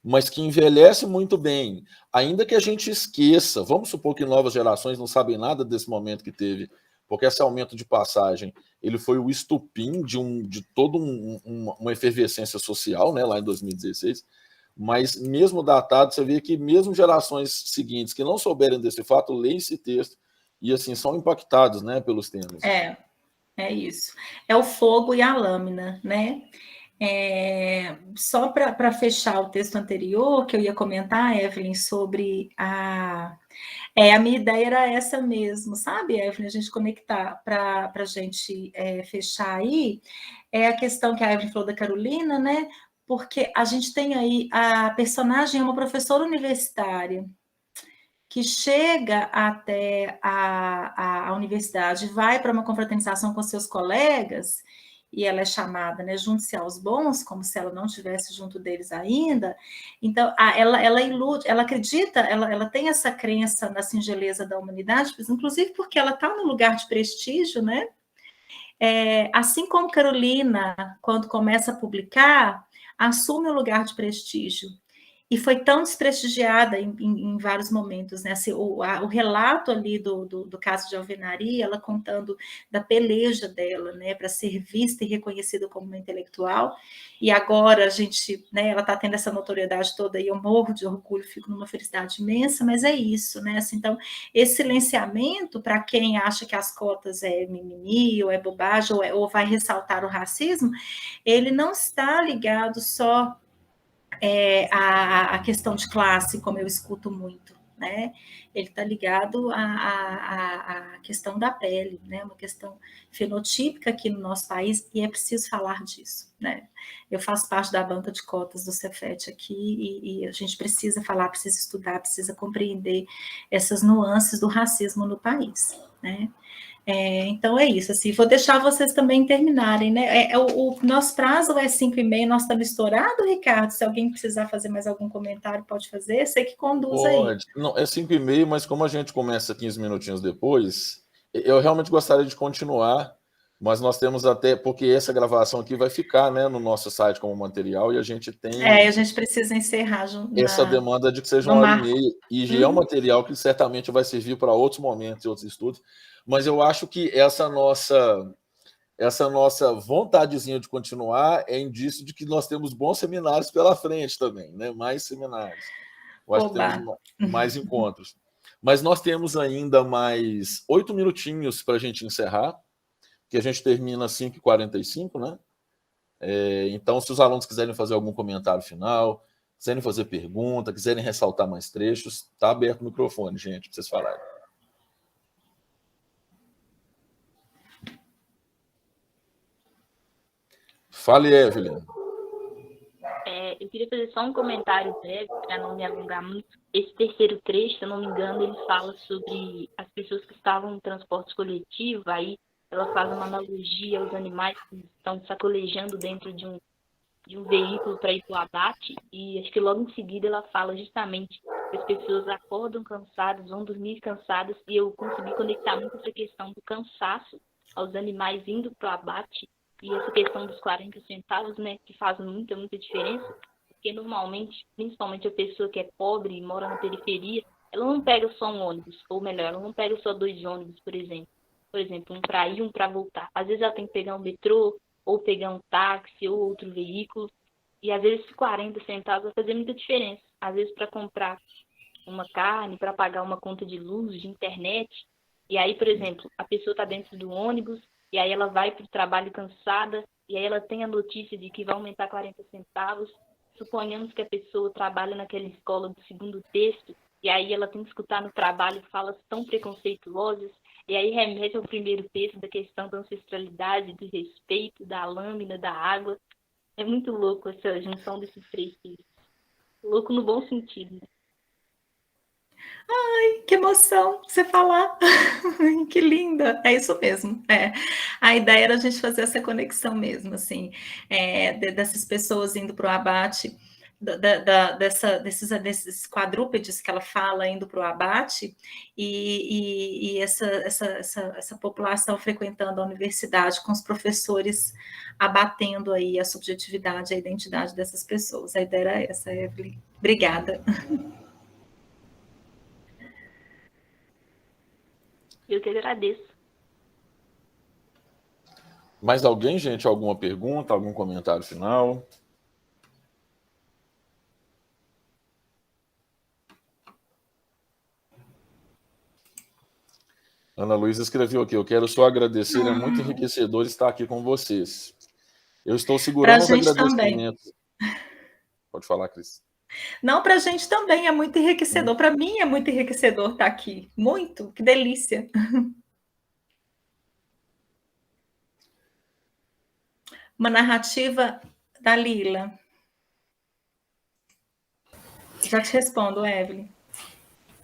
mas que envelhece muito bem, ainda que a gente esqueça, vamos supor que novas gerações não sabem nada desse momento que teve, porque esse aumento de passagem, ele foi o estupim de toda uma efervescência social, né, lá em 2016, mas mesmo datado, você vê que mesmo gerações seguintes que não souberem desse fato, leem esse texto e assim são impactados, né, pelos temas. É isso. É o fogo e a lâmina, né? Só para fechar o texto anterior, que eu ia comentar, Evelyn, sobre a minha ideia era essa mesmo, sabe, Evelyn, a gente conectar para a gente fechar aí, a questão que a Evelyn falou da Carolina, né, porque a gente tem aí, a personagem é uma professora universitária, que chega até a universidade, vai para uma confraternização com seus colegas, e ela é chamada, né, junte-se aos bons, como se ela não estivesse junto deles ainda. Então, ela ilude, ela acredita, ela tem essa crença na singeleza da humanidade, inclusive porque ela está num lugar de prestígio, né? Assim como Carolina, quando começa a publicar, assume um lugar de prestígio. E foi tão desprestigiada em vários momentos, né? Assim, o relato ali do caso de alvenaria, ela contando da peleja dela, né, para ser vista e reconhecida como uma intelectual, e agora a gente, né, ela está tendo essa notoriedade toda, e eu morro de orgulho, fico numa felicidade imensa, mas é isso, né? Assim, então, esse silenciamento, para quem acha que as cotas é mimimi, ou é bobagem, ou vai ressaltar o racismo, ele não está ligado só a questão de classe, como eu escuto muito, né? Ele está ligado à questão da pele, né? Uma questão fenotípica aqui no nosso país, e é preciso falar disso, né? Eu faço parte da banca de cotas do Cefet aqui, e a gente precisa falar, precisa estudar, precisa compreender essas nuances do racismo no país, né? Então é isso, assim, vou deixar vocês também terminarem, né? O nosso prazo é 5h30, nós estamos estourados, Ricardo. Se alguém precisar fazer mais algum comentário, pode fazer, você que conduz aí. Pode. Não, é 5h30, mas como a gente começa 15 minutinhos depois, eu realmente gostaria de continuar, mas nós temos até, porque essa gravação aqui vai ficar, né, no nosso site como material, e a gente tem a gente precisa encerrar essa demanda de que seja 1h30, e já é um material que certamente vai servir para outros momentos e outros estudos, mas eu acho que essa nossa vontadezinha de continuar é indício de que nós temos bons seminários pela frente também, né? Mais seminários. Eu acho que temos mais encontros. Mas nós temos ainda mais 8 minutinhos para a gente encerrar, que a gente termina às 5h45, né? Então, se os alunos quiserem fazer algum comentário final, quiserem fazer pergunta, quiserem ressaltar mais trechos, está aberto o microfone, gente, para vocês falarem. Fale, Evelyn. Eu queria fazer só um comentário breve, para não me alongar muito. Esse terceiro trecho, se eu não me engano, ele fala sobre as pessoas que estavam no transporte coletivo, aí ela faz uma analogia aos animais que estão sacolejando dentro de um veículo para ir para o abate, e acho que logo em seguida ela fala justamente que as pessoas acordam cansadas, vão dormir cansadas, e eu consegui conectar muito essa questão do cansaço aos animais indo para o abate, e essa questão dos 40 centavos, né, que faz muita diferença, porque normalmente, principalmente a pessoa que é pobre e mora na periferia, ela não pega só um ônibus, ou melhor, ela não pega só 2 ônibus, por exemplo, um para ir, um para voltar. Às vezes ela tem que pegar um metrô, ou pegar um táxi, ou outro veículo, e às vezes 40 centavos vai fazer muita diferença. Às vezes para comprar uma carne, para pagar uma conta de luz, de internet, e aí, por exemplo, a pessoa está dentro do ônibus, e aí ela vai para o trabalho cansada, e aí ela tem a notícia de que vai aumentar 40 centavos, suponhamos que a pessoa trabalha naquela escola do segundo texto, e aí ela tem que escutar no trabalho falas tão preconceituosas, e aí remete ao primeiro texto da questão da ancestralidade, do respeito, da lâmina, da água. É muito louco essa junção desses 3 textos. Louco no bom sentido, né? Ai, que emoção você falar. Que linda. É isso mesmo. A ideia era a gente fazer essa conexão mesmo, assim, dessas pessoas indo para o abate, desses quadrúpedes que ela fala indo para o abate, e essa população frequentando a universidade com os professores abatendo aí a subjetividade, a identidade dessas pessoas. A ideia era essa, Evelyn. Obrigada. Eu que agradeço. Mais alguém, gente? Alguma pergunta, algum comentário final? Ana Luísa escreveu aqui: eu quero só agradecer, é muito enriquecedor estar aqui com vocês. Eu estou segurando os agradecimentos. Também. Pode falar, Cris. Não, para a gente também é muito enriquecedor. Para mim é muito enriquecedor estar aqui. Muito, que delícia. Uma narrativa da Lila. Já te respondo, Evelyn.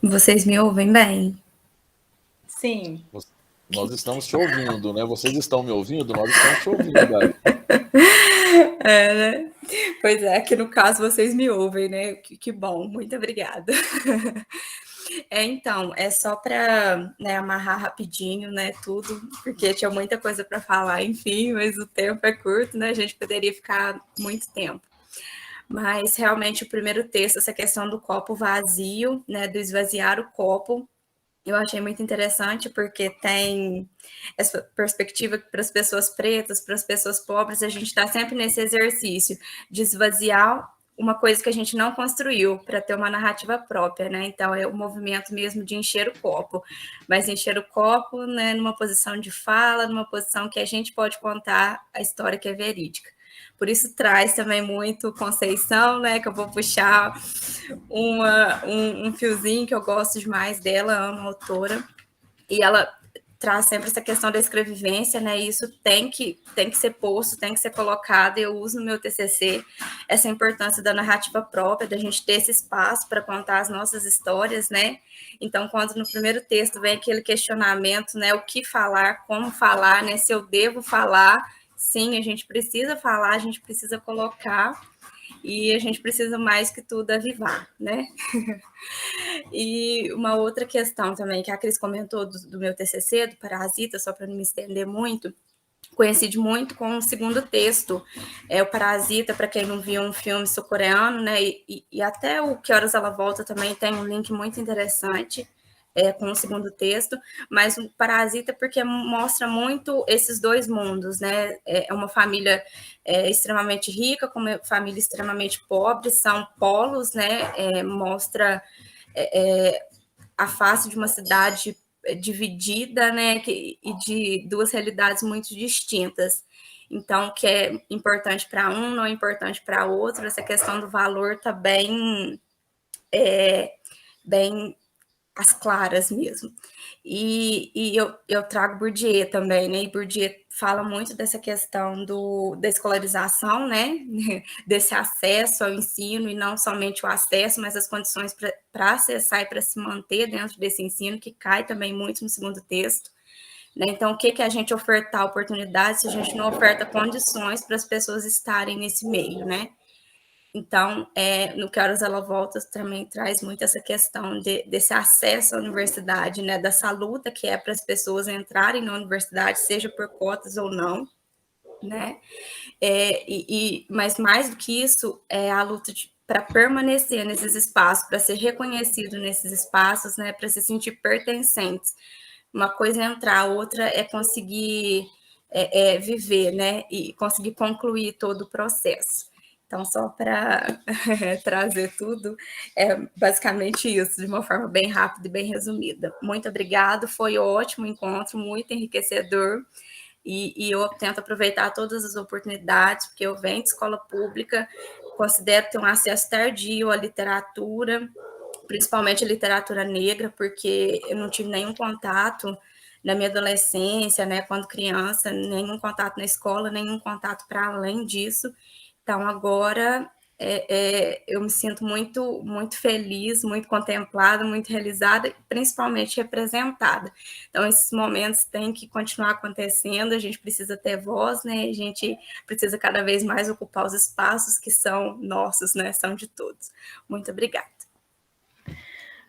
Vocês me ouvem bem? Sim. Nós estamos te ouvindo, né? Vocês estão me ouvindo? Nós estamos te ouvindo, Dali. Né? Pois é, aqui no caso vocês me ouvem, né? Que bom, muito obrigada. Então, é só para, né, amarrar rapidinho, né, tudo, porque tinha muita coisa para falar, enfim, mas o tempo é curto, né, a gente poderia ficar muito tempo. Mas, realmente, o primeiro texto, essa questão do copo vazio, né, do esvaziar o copo, eu achei muito interessante, porque tem essa perspectiva que para as pessoas pretas, para as pessoas pobres, a gente está sempre nesse exercício de esvaziar uma coisa que a gente não construiu para ter uma narrativa própria, né? Então, é o movimento mesmo de encher o copo, mas encher o copo, né, numa posição de fala, numa posição que a gente pode contar a história que é verídica. Por isso traz também muito Conceição, né, que eu vou puxar um fiozinho que eu gosto demais dela, amo a autora, e ela traz sempre essa questão da escrevivência, né? E isso tem que ser posto, tem que ser colocado. Eu uso no meu TCC essa importância da narrativa própria, da gente ter esse espaço para contar as nossas histórias, né? Então, quando no primeiro texto vem aquele questionamento, né? O que falar, como falar, né? Se eu devo falar, sim, a gente precisa falar, a gente precisa colocar. E a gente precisa mais que tudo avivar, né? E uma outra questão também, que a Cris comentou do meu TCC, do Parasita, só para não me estender muito, coincide muito com o segundo texto, o Parasita, para quem não viu um filme sul-coreano, né? E até o Que Horas Ela Volta também tem um link muito interessante, com o segundo texto, mas o Parasita porque mostra muito esses dois mundos, né? É uma família extremamente rica, com uma família extremamente pobre, são polos, né? Mostra a face de uma cidade dividida, né? E de duas realidades muito distintas. Então, o que é importante para um não é importante para outro, essa questão do valor está bem às claras mesmo. E eu trago Bourdieu também, né? E Bourdieu fala muito dessa questão da escolarização, né? Desse acesso ao ensino, e não somente o acesso, mas as condições para acessar e para se manter dentro desse ensino, que cai também muito no segundo texto. Né? Então, o que a gente ofertar oportunidades se a gente não oferta condições para as pessoas estarem nesse meio, né? Então, no Que Horas Ela Volta também traz muito essa questão desse acesso à universidade, né, dessa luta que é para as pessoas entrarem na universidade, seja por cotas ou não, né? Mas mais do que isso, é a luta para permanecer nesses espaços, para ser reconhecido nesses espaços, né, para se sentir pertencentes. Uma coisa é entrar, outra é conseguir viver, né, e conseguir concluir todo o processo. Então, só para trazer tudo, é basicamente isso, de uma forma bem rápida e bem resumida. Muito obrigada, foi ótimo o encontro, muito enriquecedor, e eu tento aproveitar todas as oportunidades, porque eu venho de escola pública, considero ter um acesso tardio à literatura, principalmente a literatura negra, porque eu não tive nenhum contato na minha adolescência, né, quando criança, nenhum contato na escola, nenhum contato para além disso. Então, agora eu me sinto muito, muito feliz, muito contemplada, muito realizada, principalmente representada. Então, esses momentos têm que continuar acontecendo, a gente precisa ter voz, né? A gente precisa cada vez mais ocupar os espaços que são nossos, né? São de todos. Muito obrigada.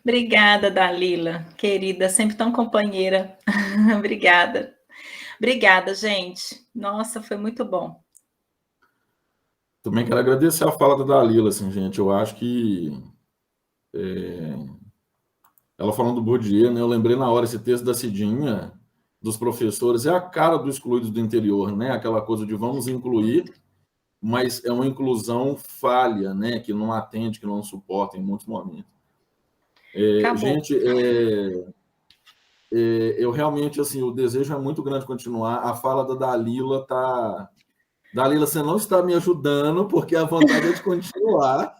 Obrigada, Dalila, querida, sempre tão companheira. Obrigada. Obrigada, gente. Nossa, foi muito bom. Também quero agradecer a fala da Dalila, assim, gente. Eu acho que ela falando do Bourdieu, né? Eu lembrei na hora esse texto da Cidinha, dos professores, é a cara do excluído do interior, né? Aquela coisa de vamos incluir, mas é uma inclusão falha, né? Que não atende, que não suporta em muitos momentos. Gente, eu realmente, assim, o desejo é muito grande continuar. A fala da Dalila tá... Dalila, você não está me ajudando, porque a vontade é de continuar,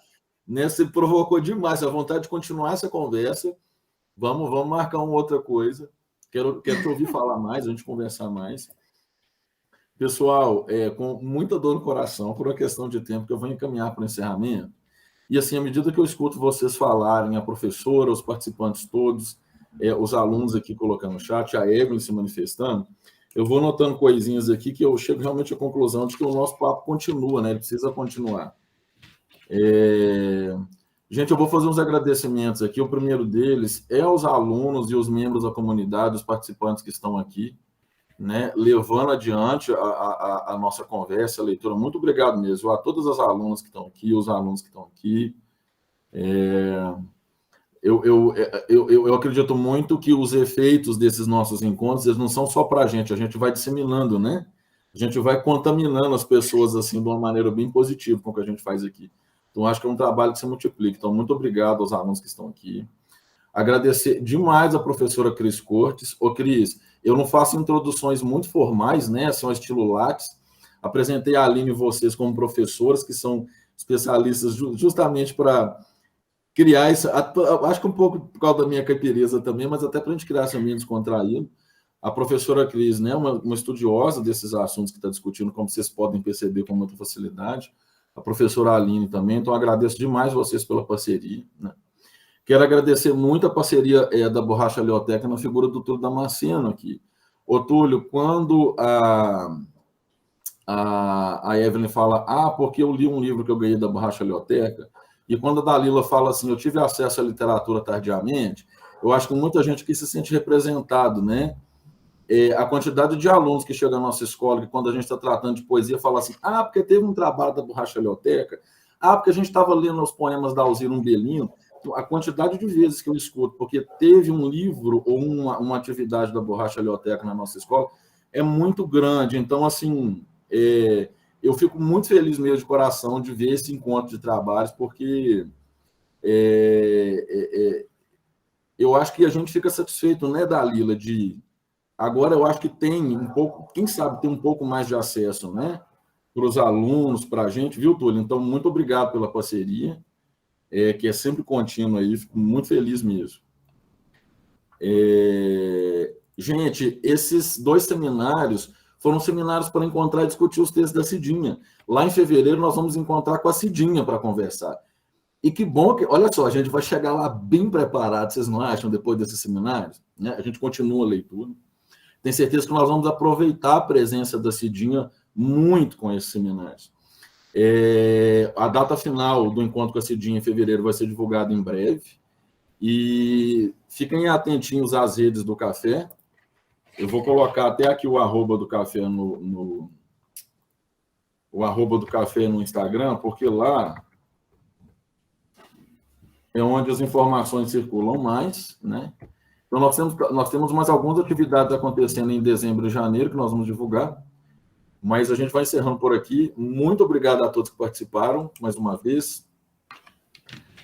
né? Você provocou demais a vontade de continuar essa conversa. Vamos marcar uma outra coisa. Quero te ouvir falar mais, a gente conversar mais. Pessoal, com muita dor no coração, por uma questão de tempo, que eu vou encaminhar para o encerramento, E, assim, à medida que eu escuto vocês falarem, a professora, os participantes todos, os alunos aqui colocando no chat, a Evelyn se manifestando, eu vou notando coisinhas aqui que eu chego realmente à conclusão de que o nosso papo continua, né? Ele precisa continuar. Gente, eu vou fazer uns agradecimentos aqui. O primeiro deles é aos alunos e os membros da comunidade, os participantes que estão aqui, né, levando adiante a nossa conversa, a leitura. Muito obrigado mesmo a todas as alunas que estão aqui, os alunos que estão aqui. Eu acredito muito que os efeitos desses nossos encontros, eles não são só para a gente vai disseminando, né? A gente vai contaminando as pessoas, assim, de uma maneira bem positiva com o que a gente faz aqui. Então, acho que é um trabalho que se multiplica. Então, muito obrigado aos alunos que estão aqui. Agradecer demais a professora Cris Cortes. Ô, Cris, eu não faço introduções muito formais, né? São estilo Lattes. Apresentei a Aline e vocês como professoras, que são especialistas justamente para criar isso. Acho que um pouco por causa da minha caipireza também, mas até para a gente criar esse ambiente descontraído. A professora Cris, né? Uma estudiosa desses assuntos que está discutindo, como vocês podem perceber com muita facilidade. A professora Aline também. Então, agradeço demais vocês pela parceria, né? Quero agradecer muito a parceria da Borracha Leoteca na figura do Túlio Damasceno aqui. Ô, Túlio, quando a Evelyn fala, porque eu li um livro que eu ganhei da Borracha Leoteca, e quando a Dalila fala assim, eu tive acesso à literatura tardiamente, eu acho que muita gente aqui se sente representado, né? A quantidade de alunos que chegam à nossa escola, que quando a gente está tratando de poesia, fala assim, porque teve um trabalho da Borracha Leoteca, porque a gente estava lendo os poemas da Alzira Umbelino. A quantidade de vezes que eu escuto, porque teve um livro ou uma atividade da Borracha Leoteca na nossa escola, é muito grande. Então, assim, eu fico muito feliz mesmo de coração de ver esse encontro de trabalhos, porque eu acho que a gente fica satisfeito, né, Dalila, agora eu acho que tem um pouco, quem sabe, tem um pouco mais de acesso, né, para os alunos, para a gente, viu, Túlio? Então, muito obrigado pela parceria. Que é sempre contínuo aí, fico muito feliz mesmo. Gente, esses 2 seminários foram seminários para encontrar e discutir os textos da Cidinha. Lá em fevereiro nós vamos encontrar com a Cidinha para conversar. E que bom que, olha só, a gente vai chegar lá bem preparado, vocês não acham, depois desses seminários? Né? A gente continua a leitura. Tenho certeza que nós vamos aproveitar a presença da Cidinha muito com esses seminários. A data final do encontro com a Cidinha em fevereiro vai ser divulgada em breve. E fiquem atentinhos às redes do café. Eu vou colocar até aqui o arroba do café o arroba do café no Instagram, porque lá é onde as informações circulam mais, né? Então, nós temos mais algumas atividades acontecendo em dezembro e janeiro, que nós vamos divulgar. Mas a gente vai encerrando por aqui. Muito obrigado a todos que participaram, mais uma vez.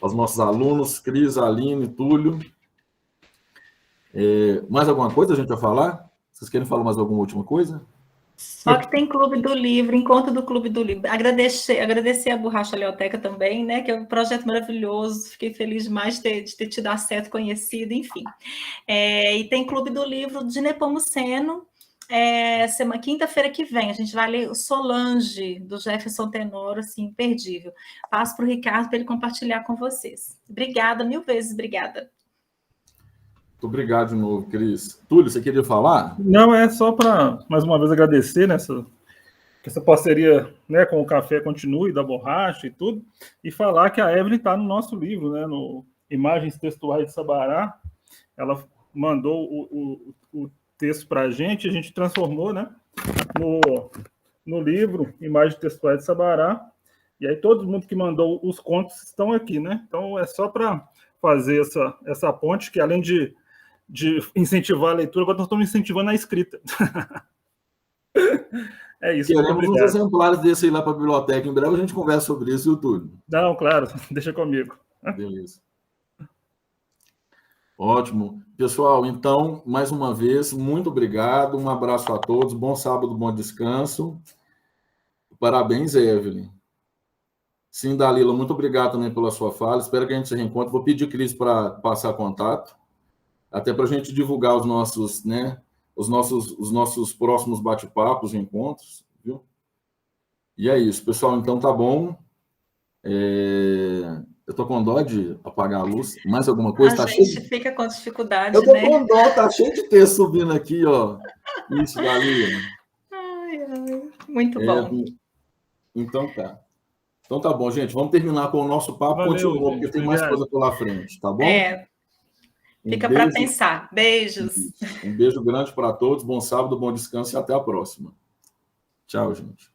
Aos nossos alunos, Cris, Aline, Túlio. Mais alguma coisa a gente vai falar? Vocês querem falar mais alguma última coisa? Só que tem Clube do Livro, encontro do Clube do Livro. Agradecer a Borracha Leoteca também, né? Que é um projeto maravilhoso. Fiquei feliz demais de ter te dado certo, conhecido, enfim. E tem Clube do Livro de Nepomuceno. Quinta-feira que vem, a gente vai ler o Solange, do Jefferson Tenório, assim, imperdível. Passo para o Ricardo para ele compartilhar com vocês. Obrigada, 1000 vezes obrigada. Muito obrigado de novo, Cris. Túlio, você queria falar? Não, é só para, mais uma vez, agradecer, né, que essa parceria, né, com o Café continue, da Borracha e tudo, e falar que a Evelyn está no nosso livro, né, no Imagens Textuais de Sabará. Ela mandou o texto para a gente transformou, né, no livro Imagens Textuais de Sabará, e aí todo mundo que mandou os contos estão aqui, né? Então é só para fazer essa ponte, que além de incentivar a leitura, agora nós estamos incentivando a escrita. É isso. Queremos uns exemplares desse aí lá para a biblioteca. Em breve a gente conversa sobre isso, tudo. Não, claro, deixa comigo. Beleza. Ótimo. Pessoal, então, mais uma vez, muito obrigado, um abraço a todos, bom sábado, bom descanso. Parabéns, Evelyn. Sim, Dalila, muito obrigado também pela sua fala, espero que a gente se reencontre. Vou pedir, Cris, para passar contato, até para a gente divulgar os nossos, né, os nossos próximos bate-papos, encontros, viu? E é isso, pessoal, então tá bom. Eu tô com dó de apagar a luz. Mais alguma coisa? A Tá gente cheio? fica com dificuldade, Eu tô né? com dó, tá cheio de texto subindo aqui, ó. Isso, dali. Ai, ai, muito É, bom. então tá. Então tá bom, gente. Vamos terminar com o nosso papo. Valeu, Continua, gente. porque tem mais coisa pela frente, tá bom? Um Fica para beijo. pensar. Beijos. Um beijo grande para todos. Bom sábado, bom descanso e até a próxima. Tchau, gente.